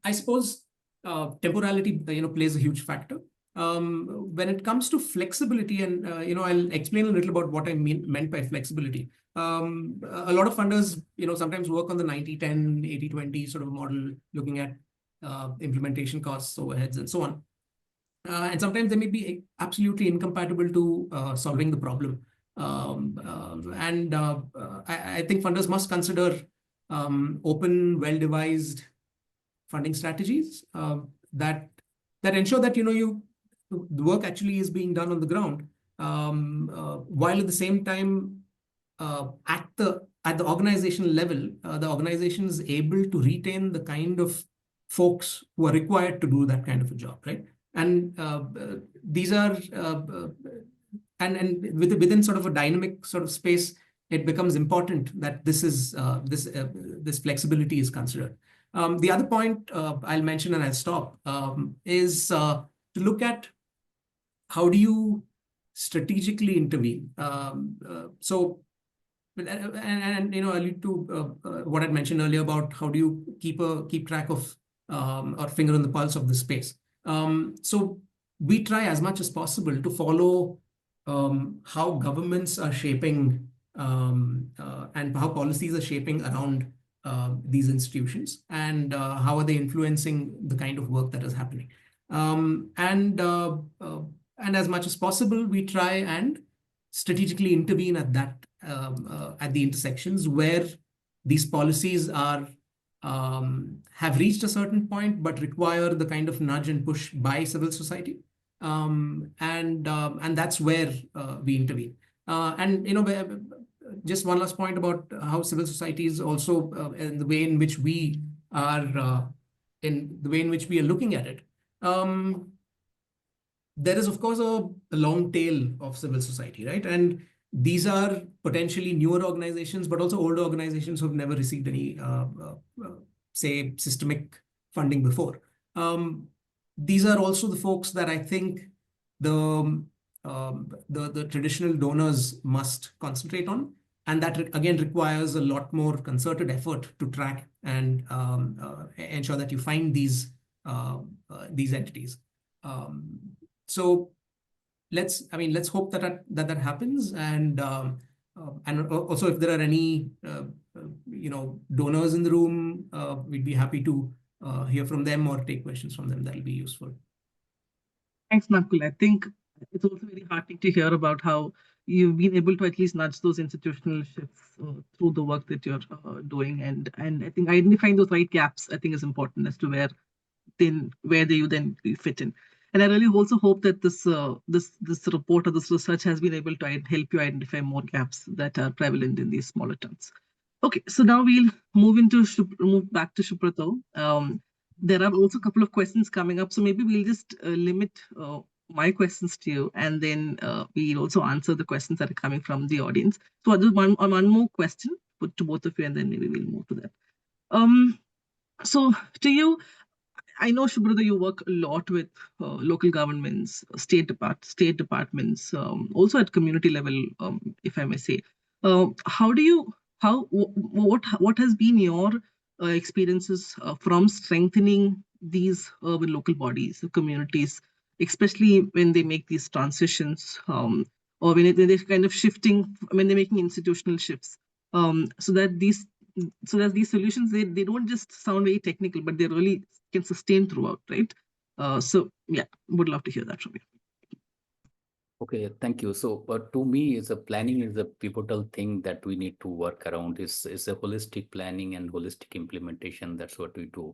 I suppose temporality, plays a huge factor. When it comes to flexibility, and I'll explain a little about what I meant by flexibility. A lot of funders, sometimes work on the 90-10, 80-20 sort of model, looking at implementation costs, overheads, and so on. And sometimes they may be absolutely incompatible to solving the problem. I think funders must consider open, well-devised funding strategies that ensure that the work actually is being done on the ground, while at the same time at the organizational level, the organization is able to retain the kind of folks who are required to do that kind of a job, right? And these are and within sort of a dynamic sort of space, it becomes important that this flexibility is considered. The other point I'll mention, and I'll stop, is to look at how do you strategically intervene. So, and allude to what I'd mentioned earlier about how do you keep track of or finger on the pulse of the space. So we try as much as possible to follow how governments are shaping and how policies are shaping around these institutions, and how are they influencing the kind of work that is happening. And as much as possible, we try and strategically intervene at the intersections where these policies are have reached a certain point, but require the kind of nudge and push by civil society. And that's where we intervene. Just one last point about how civil society is also in the way in which we are looking at it. There is, of course, a long tail of civil society, right? And these are potentially newer organizations, but also older organizations who have never received any, say, systemic funding before. These are also the folks that I think the traditional donors must concentrate on, and that again requires a lot more concerted effort to track and ensure that you find these entities. So let's hope that happens, and also if there are any donors in the room, we'd be happy to hear from them or take questions from them. That'll be useful. Thanks, Nakul. I think it's also very heartening to hear about how you've been able to at least nudge those institutional shifts through the work that you're doing, and I think identifying those right gaps, I think, is important as to where you then fit in. And I really also hope that this report or this research has been able to help you identify more gaps that are prevalent in these smaller towns. Okay, so now we'll move back to Subrata. There are also a couple of questions coming up, so maybe we'll just limit my questions to you, and then we'll also answer the questions that are coming from the audience. So I'll do one more question put to both of you, and then maybe we'll move to that. So to you, I know, Subrata, you work a lot with local governments, state departments, also at community level, if I may say. What has been your experiences from strengthening these urban local bodies, communities, especially when they make these transitions, or when they're kind of shifting, when they're making institutional shifts, so that these solutions, they don't just sound very technical, but they really can sustain throughout, right? So yeah, would love to hear that from you. Okay, thank you. So to me, planning is a pivotal thing that we need to work around. Is a holistic planning and holistic implementation. That's what we do.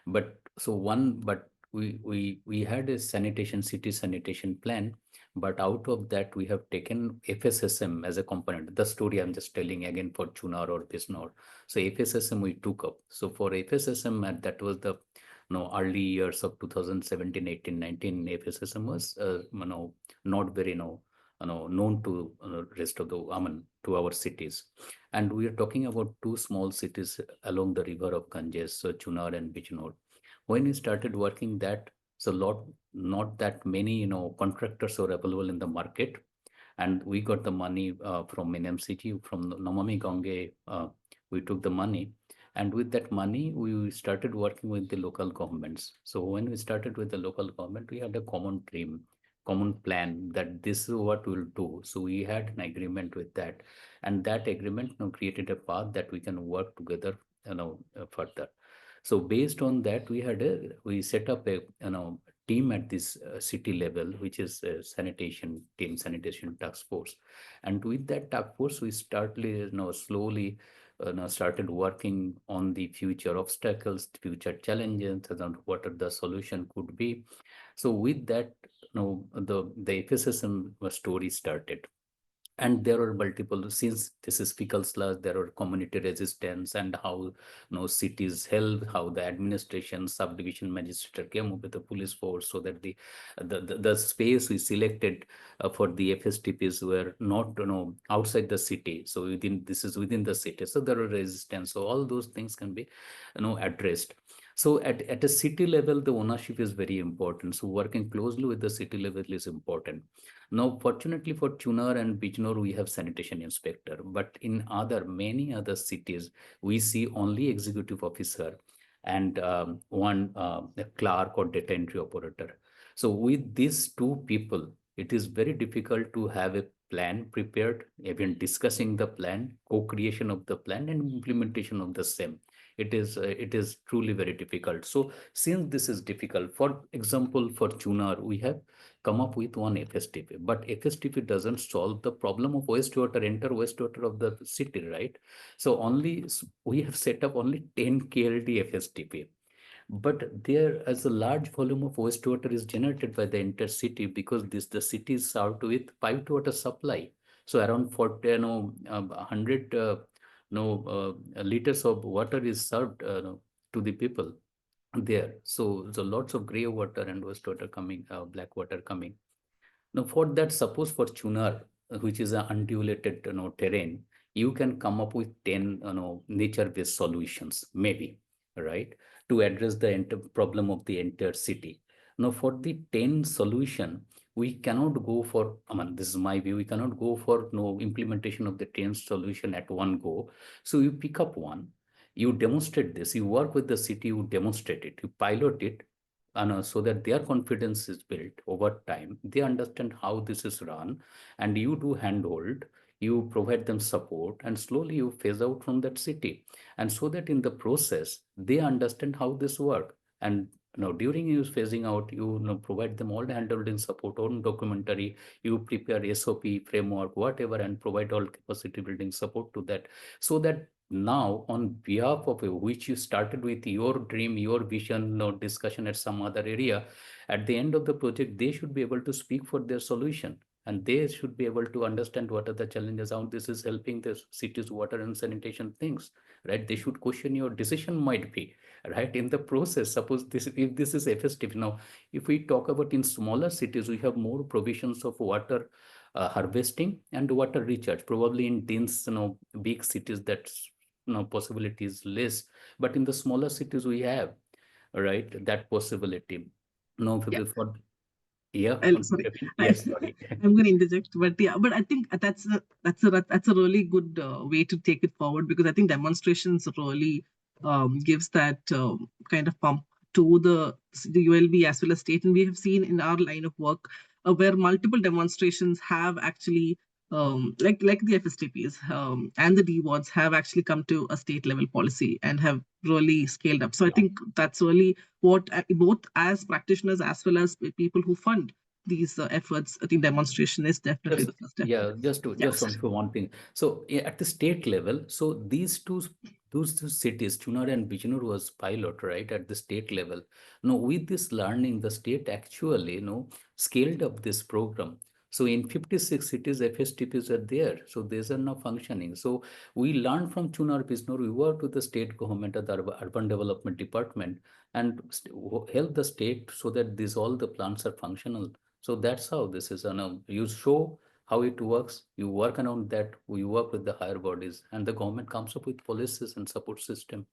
But we had a city sanitation plan, but out of that we have taken FSSM as a component. The story I'm just telling again for Chunar or Bisnor. So FSSM we took up. So for FSSM, and that was the early years of 2017, 18, 19. FSSM was not very known to rest of the to our cities. And we are talking about two small cities along the river of Ganges, so Chunar and Bijnor. When we started working that, not that many contractors were available in the market, And we got the money from NMCG, from Namami Gange. We took the money. And with that money, we started working with the local governments. So when we started with the local government, we had a common dream, common plan that this is what we'll do. So we had an agreement with that. And that agreement created a path that we can work together further. So based on that, we set up a team at this city level, which is a sanitation team, sanitation task force. And with that task force, we started slowly started working on the future obstacles, future challenges, and what the solution could be. So with that, the FSSM story started. And there are multiple, since this is fecal sludge, there are community resistance, and how cities help, how the administration, subdivision magistrate came up with the police force, so that the space we selected for the FSTPs were not outside the city. So this is within the city. So there are resistance. So all those things can be addressed. So at a city level, the ownership is very important. So working closely with the city level is important. Now, fortunately for Chunar and Bijnor, we have sanitation inspector, but in many other cities, we see only executive officer and one clerk or data entry operator. So with these two people, it is very difficult to have a plan prepared, even discussing the plan, co-creation of the plan, and implementation of the same. It is truly very difficult. So since this is difficult, for example, for Chunar, we have come up with one FSTP, but FSTP doesn't solve the problem of wastewater of the city, right? So we have set up only 10 KLD FSTP, but there as a large volume of wastewater is generated by the entire city, because the city is served with piped water supply. So around 40, 100 liters of water is served to the people there. So lots of gray water and wastewater coming, black water coming. Now for that, suppose for Chunar, which is an undulated terrain, you can come up with 10 nature-based solutions, maybe, right, to address the problem of the entire city. Now for the 10 solution, we cannot go for, this is my view, we cannot go for implementation of the 10 solution at one go. So you pick up one, you demonstrate this, you work with the city, you demonstrate it, you pilot it, so that their confidence is built over time. They understand how this is run, and you do handhold, you provide them support, and slowly you phase out from that city. And so that in the process, they understand how this work. And during you phasing out, you provide them all the handholding support, on documentary, you prepare SOP framework, whatever, and provide all capacity building support to that, so that now on behalf of which you started with your dream, your vision, or discussion at some other area, at the end of the project, they should be able to speak for their solution, and they should be able to understand what are the challenges, how this is helping the city's water and sanitation things, right? They should question your decision, might be, right, in the process. Suppose if this is effective. Now, if we talk about in smaller cities, we have more provisions of water harvesting and water recharge. Probably in dense, big cities, that's possibility is less, but in the smaller cities we have, right, that possibility. No, Yeah. before, yeah, Sorry, yes, sorry. I'm going to interject, but yeah, but I think that's a really good way to take it forward, because I think demonstrations really gives that kind of pump to the ULB as well as state, and we have seen in our line of work where multiple demonstrations have actually like the FSTPs and the DWADs have actually come to a state level policy and have really scaled up. So I think that's really what both as practitioners as well as people who fund these efforts, I think demonstration is definitely the first step. Yeah, just one thing. So at the state level, so those two cities, Chunar and Bijnor, was pilot, right, at the state level. Now with this learning, the state actually scaled up this program. So in 56 cities, FSTPs are there. So these are now functioning. So we learned from Chunar, Bijnor. We worked with the state government at the urban development department, and help the state so that all the plants are functional. So that's how this is. You show how it works, you work around that, we work with the higher bodies, and the government comes up with policies and support system.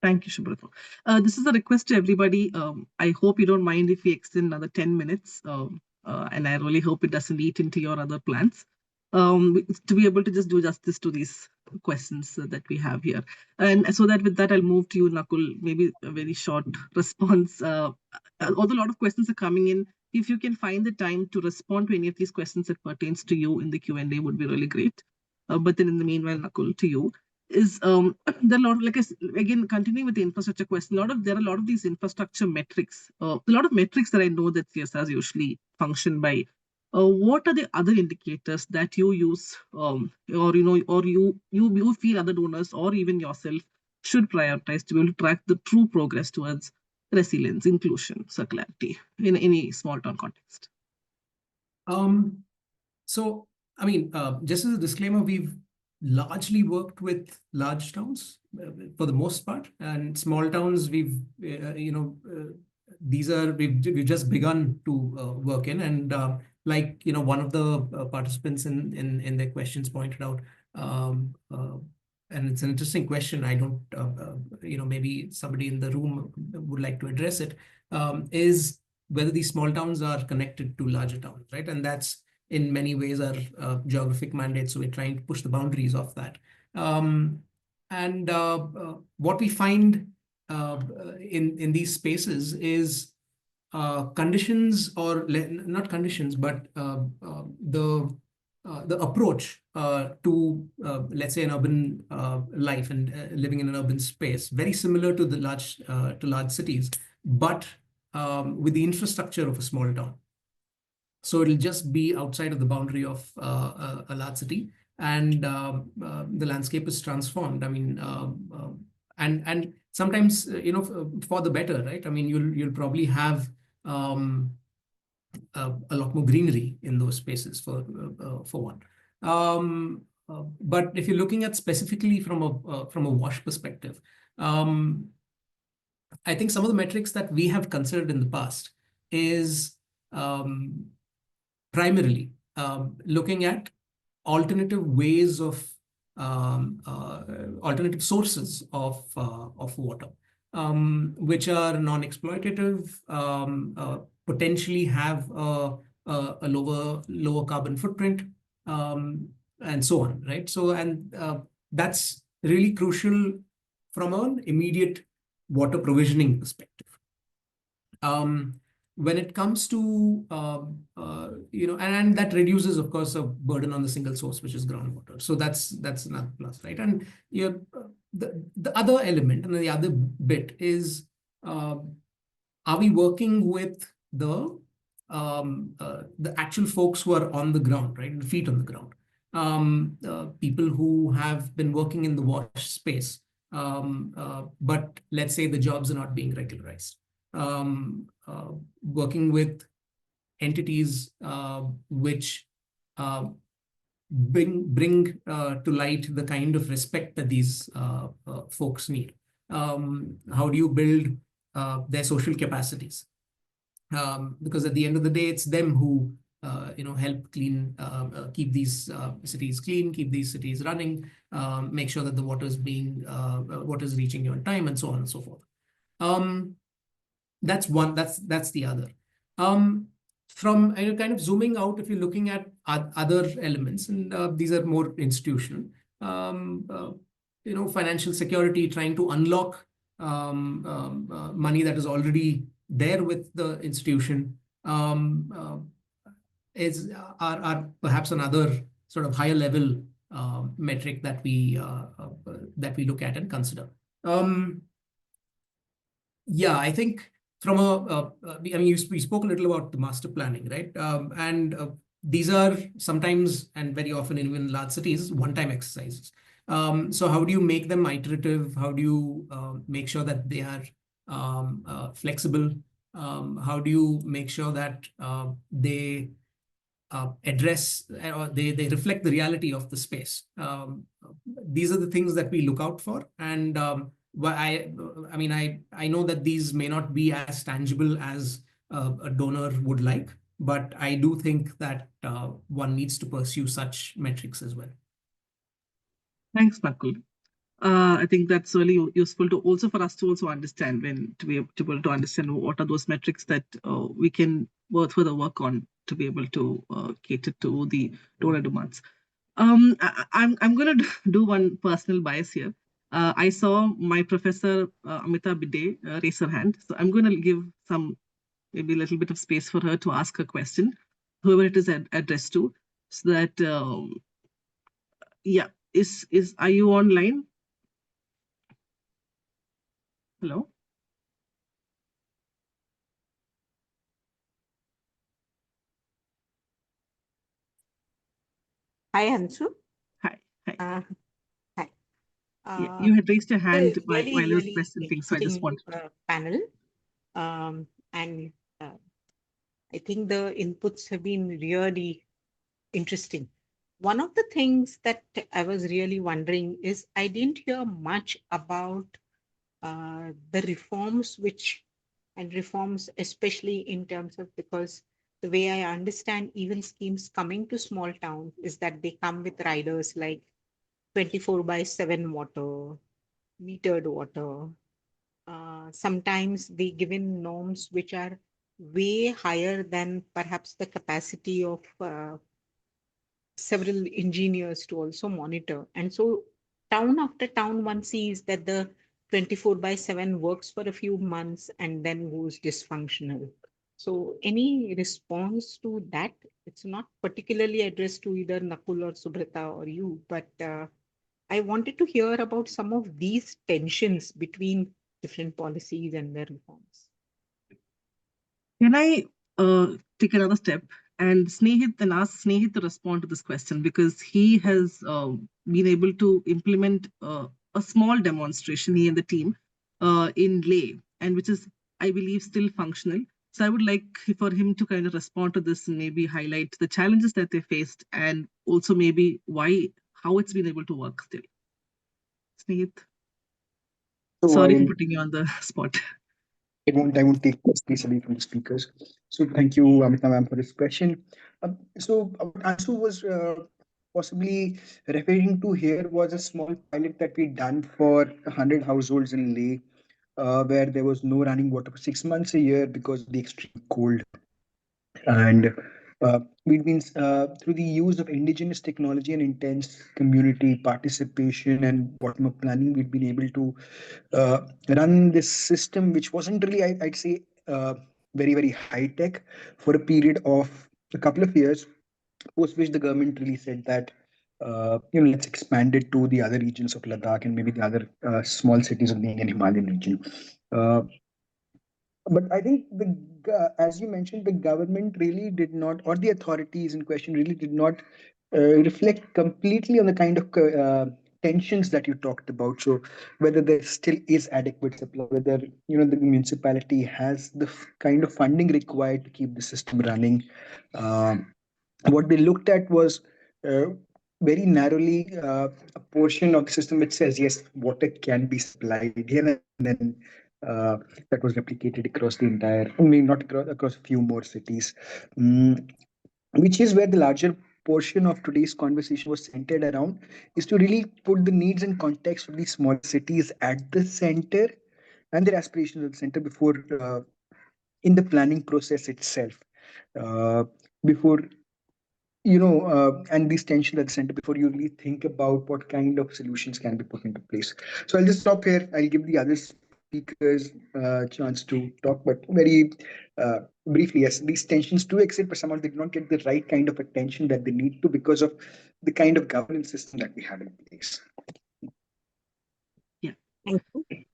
Thank you, Subrata. This is a request to everybody. I hope you don't mind if we extend another 10 minutes. and I really hope it doesn't eat into your other plans. To be able to just do justice to these questions that we have here. And so that with that, I'll move to you, Nakul, maybe a very short response. Although a lot of questions are coming in, if you can find the time to respond to any of these questions that pertains to you in the Q&A would be really great. But then in the meanwhile, Nakul, to you, is there are a lot of, like again, continuing with the infrastructure question, there are a lot of these infrastructure metrics, a lot of metrics that I know that CSRs usually function by. What are the other indicators that you use, or you feel other donors or even yourself should prioritize to be able to track the true progress towards resilience, inclusion, circularity in any small town context? So, I mean, just as a disclaimer, we've largely worked with large towns for the most part, and small towns we've we've just begun to work in, and like one of the participants in their questions pointed out, and it's an interesting question. I don't maybe somebody in the room would like to address it, is whether these small towns are connected to larger towns, right? And that's in many ways our geographic mandate. So we're trying to push the boundaries of that. What we find in these spaces is conditions, or not conditions, but the approach to let's say an urban life and living in an urban space, very similar to the large cities, but with the infrastructure of a small town. So it'll just be outside of the boundary of a large city, and the landscape is transformed. I mean, and sometimes for the better, right? I mean, you'll probably have a lot more greenery in those spaces for one. But if you're looking at specifically from a WASH perspective, I think some of the metrics that we have considered in the past is primarily looking at alternative ways of alternative sources of water, which are non-exploitative, potentially have a lower carbon footprint, and so on, right? So, and that's really crucial from an immediate water provisioning perspective. When it comes to, and that reduces, of course, a burden on the single source, which is groundwater. So that's another plus, right? And the other element and the other bit is, are we working with the actual folks who are on the ground, right? The feet on the ground. People who have been working in the WASH space, but let's say the jobs are not being regularized. Working with entities which bring to light the kind of respect that these folks need. How do you build their social capacities? Because at the end of the day, it's them who help clean, keep these cities clean, keep these cities running, make sure that the water is reaching you on time, and so on and so forth. That's one. That's the other. From kind of zooming out, if you're looking at other elements, and these are more institutional, financial security, trying to unlock money that is already there with the institution, is perhaps another sort of higher level metric that we look at and consider. Yeah, I think from we spoke a little about the master planning, right? These are sometimes, and very often in large cities, one-time exercises. So how do you make them iterative? How do you make sure that they are flexible? How do you make sure that they address, or they reflect the reality of the space? These are the things that we look out for, and I know that these may not be as tangible as a donor would like, but I do think that one needs to pursue such metrics as well. Thanks, Nakul. I think that's really useful for us to also understand, when to be able to understand what are those metrics that we can further work on to be able to cater to the donor demands. I'm going to do one personal bias here. I saw my professor Amita Bide raise her hand, so I'm going to give maybe a little bit of space for her to ask a question, whoever it is addressed to, so that yeah, are you online? Hello. Hi, Ansu. Hi. Hi. Yeah, you had raised your hand while I was Really presenting, so I just interesting wanted. panel. And I think the inputs have been really interesting. One of the things that I was really wondering is I didn't hear much about the reforms reforms, especially in terms of, because the way I understand even schemes coming to small towns is that they come with riders like 24/7 water, metered water. Sometimes they give in norms which are way higher than perhaps the capacity of several engineers to also monitor. And so, town after town, one sees that the 24/7 works for a few months and then goes dysfunctional. So, any response to that? It's not particularly addressed to either Nakul or Subrata or you, but I wanted to hear about some of these tensions between different policies and their reforms. Can I take another step and ask Snehit to respond to this question, because he has been able to implement a small demonstration, he and the team, in Leh, and which is, I believe, still functional. So I would like for him to kind of respond to this and maybe highlight the challenges that they faced and also maybe how it's been able to work still. Snehit, sorry for putting you on the spot. I won't take space away from the speakers. So thank you, Amita ma'am, for this question. What Ansu was possibly referring to here was a small pilot that we done for 100 households in Leh, where there was no running water for 6 months a year because of the extreme cold. And we've been through the use of indigenous technology and intense community participation and bottom-up planning, we've been able to run this system, which wasn't really, I'd say, very high tech, for a period of a couple of years, post which the government really said that let's expand it to the other regions of Ladakh and maybe the other small cities of the Indian Himalayan region. But I think as you mentioned, the government really did not, or the authorities in question really did not reflect completely on the kind of tensions that you talked about. So whether there still is adequate supply, whether the municipality has the kind of funding required to keep the system running. What they looked at was uh, very narrowly a portion of the system which says yes, water can be supplied here, and then that was replicated across the entire, I mean, not across a few more cities, which is where the larger portion of today's conversation was centered around, is to really put the needs and context of these small cities at the center and their aspirations at the center before in the planning process itself, before and these tensions at the center before you really think about what kind of solutions can be put into place. So I'll just stop here. I'll give the other speakers a chance to talk, but very briefly, yes, these tensions do exist, but somehow they do not get the right kind of attention that they need to because of the kind of governance system that we have in place. Yeah. Thank you.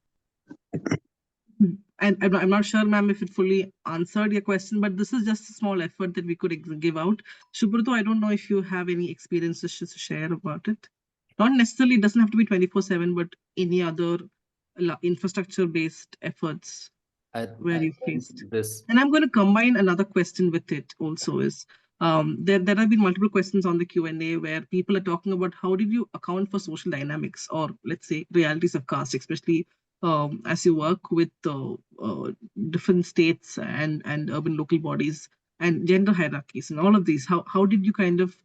And I'm not sure, ma'am, if it fully answered your question, but this is just a small effort that we could give out. Subrata, I don't know if you have any experiences to share about it. Not necessarily, it doesn't have to be 24/7, but any other infrastructure-based efforts where you faced. This. And I'm going to combine another question with it also is, there have been multiple questions on the Q&A where people are talking about how did you account for social dynamics, or let's say realities of caste, especially as you work with different states and urban local bodies and gender hierarchies and all of these. How did you kind of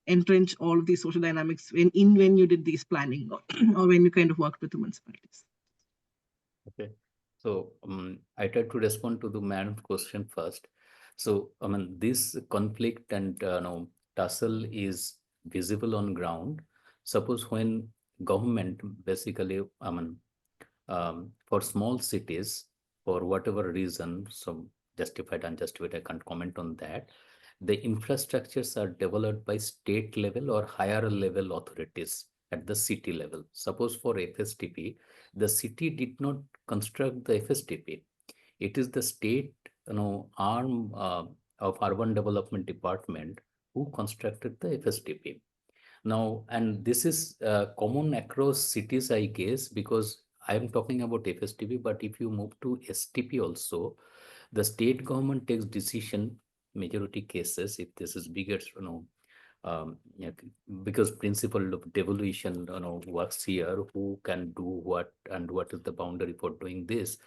entrench all of these social dynamics when you did these planning or when you kind of worked with the municipalities? Okay. So I tried to respond to the man's question first. So, I mean, this conflict and tussle is visible on ground. Suppose when government basically, I mean, for small cities, for whatever reason, some justified, unjustified, I can't comment on that. The infrastructures are developed by state level or higher level authorities at the city level. Suppose for FSTP, the city did not construct the FSTP. It is the state, arm of Urban Development Department who constructed the FSTP. Now, and this is common across cities, I guess, because I'm talking about FSTP, but if you move to STP also, the state government takes decision, majority cases, if this is bigger, yeah, because principle of devolution, works here, who can do what and what is the boundary for doing this.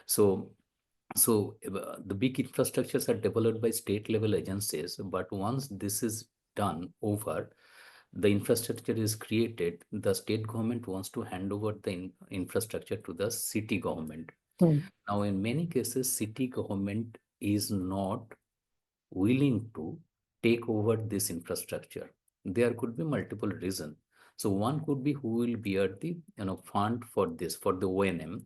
So the big infrastructures are developed by state level agencies, but once this is done over, the infrastructure is created, the state government wants to hand over the infrastructure to the city government. Now, in many cases, city government is not willing to take over this infrastructure. There could be multiple reasons. So one could be who will bear the fund for this, for the ONM.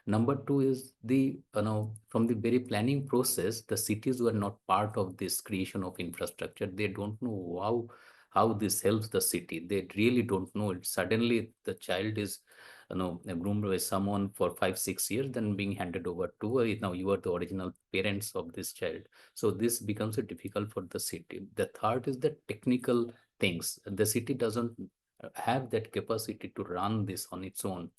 Number two is the from the very planning process, the cities were not part of this creation of infrastructure. They don't know how this helps the city. They really don't know it. Suddenly the child is groomed by someone for 5-6 years, then being handed over to now you are the original parents of this child. So this becomes a difficult for the city. The third is the technical things. The city doesn't have that capacity to run this on its own.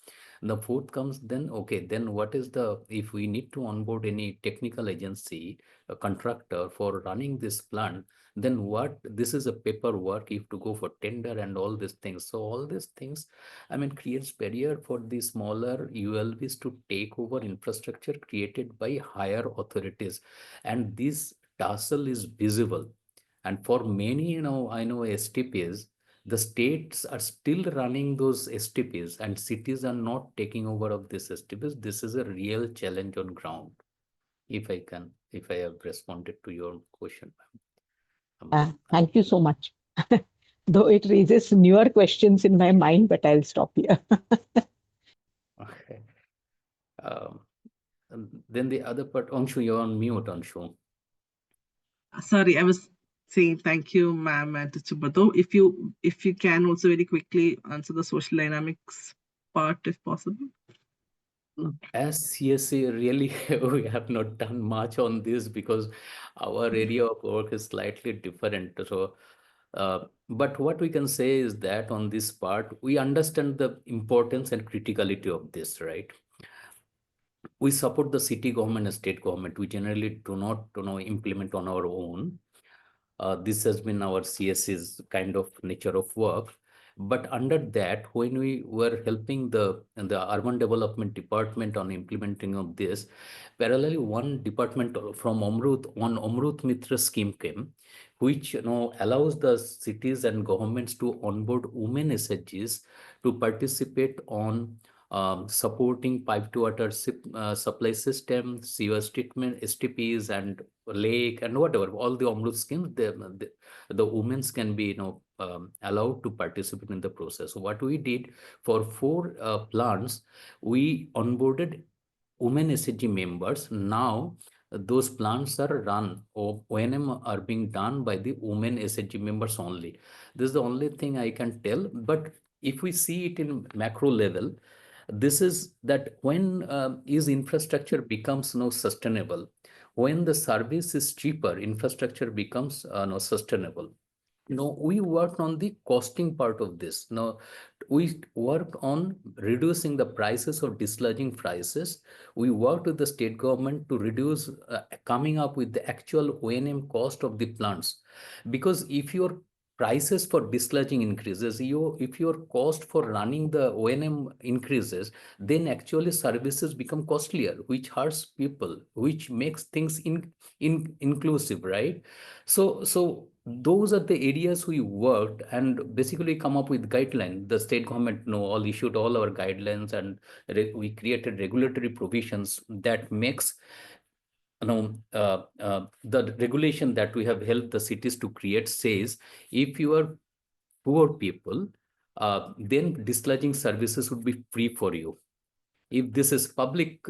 The fourth comes then, okay, then what is if we need to onboard any technical agency, a contractor for running this plant, then this is a paperwork, you have to go for tender and all these things. So all these things, I mean, creates barrier for the smaller ULBs to take over infrastructure created by higher authorities. And this tussle is visible. And for many, I know STPs, the states are still running those STPs and cities are not taking over of these STPs. This is a real challenge on ground. If I have responded to your question. Thank you so much. Though it raises newer questions in my mind, but I'll stop here. Okay. Then the other part, Anshu, you're on mute, Anshu. Sorry, I was saying thank you, ma'am, and to Subrata. If you can also very quickly answer the social dynamics part, if possible. As CSA, really, we have not done much on this because our area of work is slightly different. So, but what we can say is that on this part, we understand the importance and criticality of this, right? We support the city government and state government. We generally do not, implement on our own. This has been our CS's kind of nature of work. But under that, when we were helping the urban development department on implementing of this, parallelly one department from one Amrut Mitra scheme came, which allows the cities and governments to onboard women SHGs to participate on supporting pipe to water supply system, sewage treatment, STPs, and lake and whatever, all the Amrut schemes, the women can be allowed to participate in the process. So what we did for 4 plants, we onboarded women SHG members. Now those plants are run, or ONM are being done by the women SHG members only. This is the only thing I can tell. But if we see it in macro level, this is that when is infrastructure becomes sustainable, when the service is cheaper, infrastructure becomes sustainable. We work on the costing part of this. Now, we work on reducing the prices or dislodging prices. We work with the state government to reduce, coming up with the actual ONM cost of the plants. Because if your prices for dislodging increases, if your cost for running the ONM increases, then actually services become costlier, which hurts people, which makes things inclusive, right? So those are the areas we worked and basically come up with guidelines. The state government all issued all our guidelines, and we created regulatory provisions that makes the regulation that we have helped the cities to create says if you are poor people, then dislodging services would be free for you. If this is public,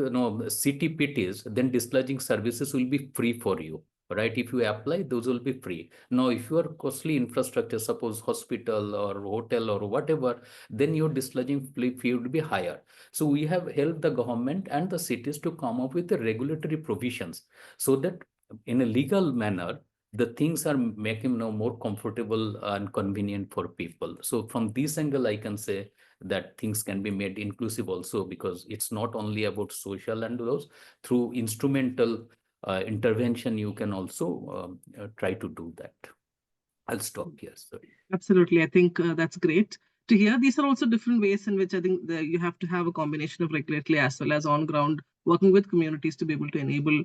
city PTs, then dislodging services will be free for you, right? If you apply, those will be free. Now, if you are costly infrastructure, suppose hospital or hotel or whatever, then your dislodging fee would be higher. So we have helped the government and the cities to come up with the regulatory provisions so that in a legal manner, the things are making more comfortable and convenient for people. So from this angle, I can say that things can be made inclusive also, because it's not only about social and those. Through instrumental intervention, you can also try to do that. I'll stop here. Sorry. Absolutely. I think that's great to hear. These are also different ways in which I think you have to have a combination of regulatory as well as on ground working with communities to be able to enable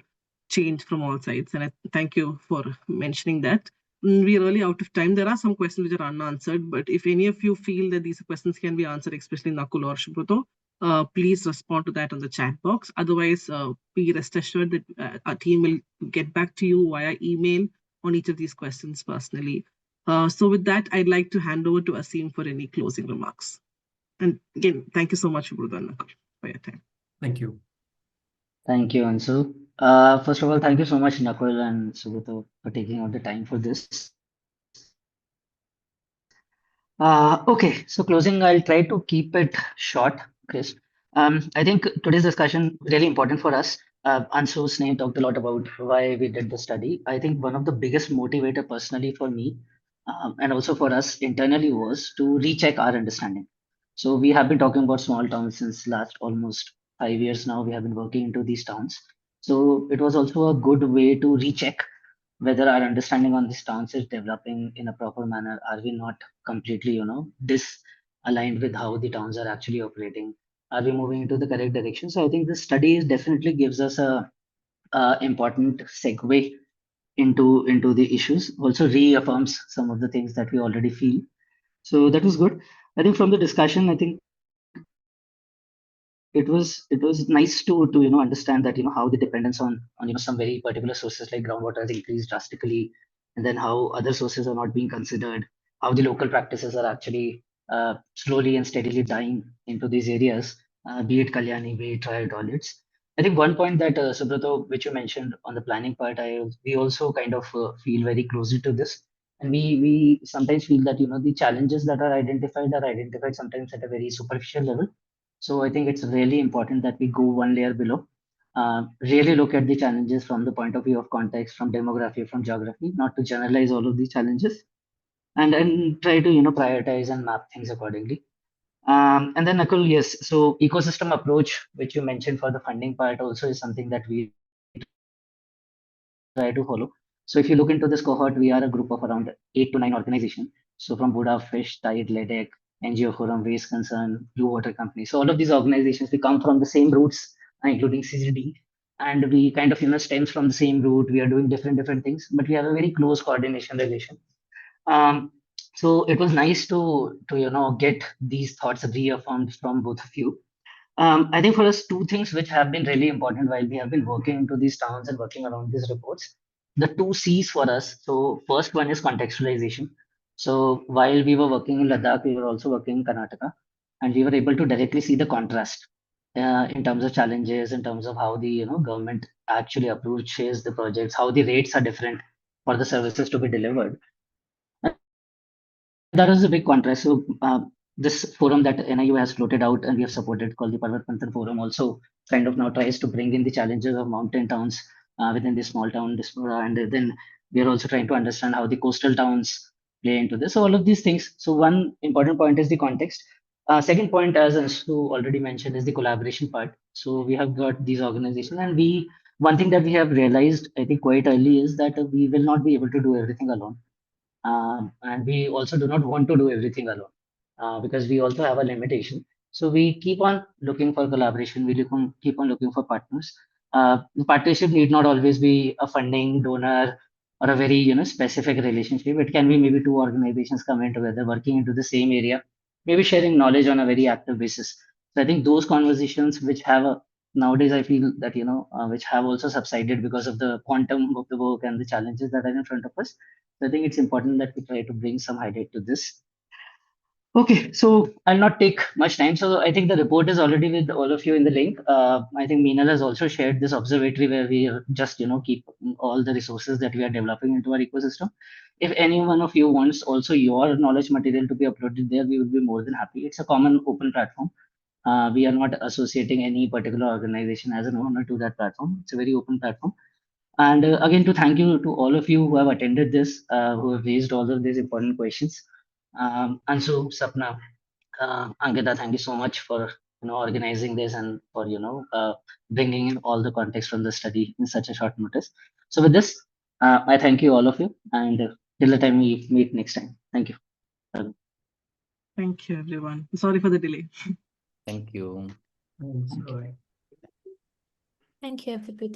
change from all sides. And I thank you for mentioning that. We're really out of time. There are some questions which are unanswered, but if any of you feel that these questions can be answered, especially Nakul or Subrata, please respond to that on the chat box. Otherwise, be rest assured that our team will get back to you via email on each of these questions personally. So with that, I'd like to hand over to Aseem for any closing remarks. And again, thank you so much, Subrata and Nakul, for your time. Thank you. Thank you, Ansu. First of all, thank you so much, Nakul and Subrata, for taking out the time for this. Okay, so closing, I'll try to keep it short, Chris. I think today's discussion really important for us. Ansu, Snehit talked a lot about why we did the study. I think one of the biggest motivator personally for me, and also for us internally, was to recheck our understanding. So we have been talking about small towns since last almost 5 years now. We have been working into these towns. So it was also a good way to recheck whether our understanding on this stance is developing in a proper manner. Are we not completely, disaligned with how the towns are actually operating? Are we moving into the correct direction? So I think this study definitely gives us a important segue into the issues. Also reaffirms some of the things that we already feel. So that was good. I think from the discussion, I think it was nice to understand that how the dependence on some very particular sources like groundwater has increased drastically, and then how other sources are not being considered, how the local practices are actually slowly and steadily dying into these areas, be it Kalyani, be it trial toilets. I think one point that Subrata, which you mentioned on the planning part, we also kind of feel very closely to this, and we sometimes feel that the challenges that are identified sometimes at a very superficial level. So I think it's really important that we go one layer below, really look at the challenges from the point of view of context, from demography, from geography, not to generalize all of these challenges, and try to prioritize and map things accordingly. And then Nakul, yes, so ecosystem approach, which you mentioned for the funding part, also is something that we try to follow. So if you look into this cohort, we are a group of around 8 to 9 organizations. So from Buddha, Fish, Tide, LEDEC, NGO Forum, Waste Concern, Blue Water Company. So all of these organizations, we come from the same roots, including CGD, and we kind of stems from the same root. We are doing different things, but we have a very close coordination relation. Um, so it was nice to get these thoughts reaffirmed from both of you. I think for us, two things which have been really important while we have been working into these towns and working around these reports. The two C's for us. So first one is contextualization. So while we were working in Ladakh, we were also working in Karnataka, and we were able to directly see the contrast in terms of challenges, in terms of how the government actually approaches the projects, how the rates are different for the services to be delivered. That was a big contrast. So this forum that NIU has floated out and we have supported, called the Parvat Manthan Forum, also kind of now tries to bring in the challenges of mountain towns within the small town diaspora, and then we are also trying to understand how the coastal towns play into this. So all of these things. So one important point is the context. Second point, as Ansu already mentioned, is the collaboration part. So we have got these organizations, and one thing that we have realized, I think, quite early is that we will not be able to do everything alone. And we also do not want to do everything alone because we also have a limitation. So we keep on looking for collaboration. We keep on looking for partners. The partnership need not always be a funding donor or a very specific relationship. It can be maybe two organizations coming together, working into the same area, maybe sharing knowledge on a very active basis. So I think those conversations which have a nowadays I feel that, which have also subsided because of the quantum of the work and the challenges that are in front of us. So I think it's important that we try to bring some highlight to this. Okay, so I'll not take much time. So I think the report is already with all of you in the link. I think Meenal has also shared this observatory where we just, keep all the resources that we are developing into our ecosystem. If any one of you wants also your knowledge material to be uploaded there, we would be more than happy. It's a common open platform. We are not associating any particular organization as an owner to that platform. It's a very open platform. And again, to thank you to all of you who have attended this, who have raised all of these important questions. Ansu, Sapna, Ankita, thank you so much for organizing this and for bringing in all the context from the study in such a short notice. So with this, I thank you all of you, and till the time we meet next time. Thank you. Thank you, everyone. Sorry for the delay. Thank you. Thanks. All right. Thank you, everybody.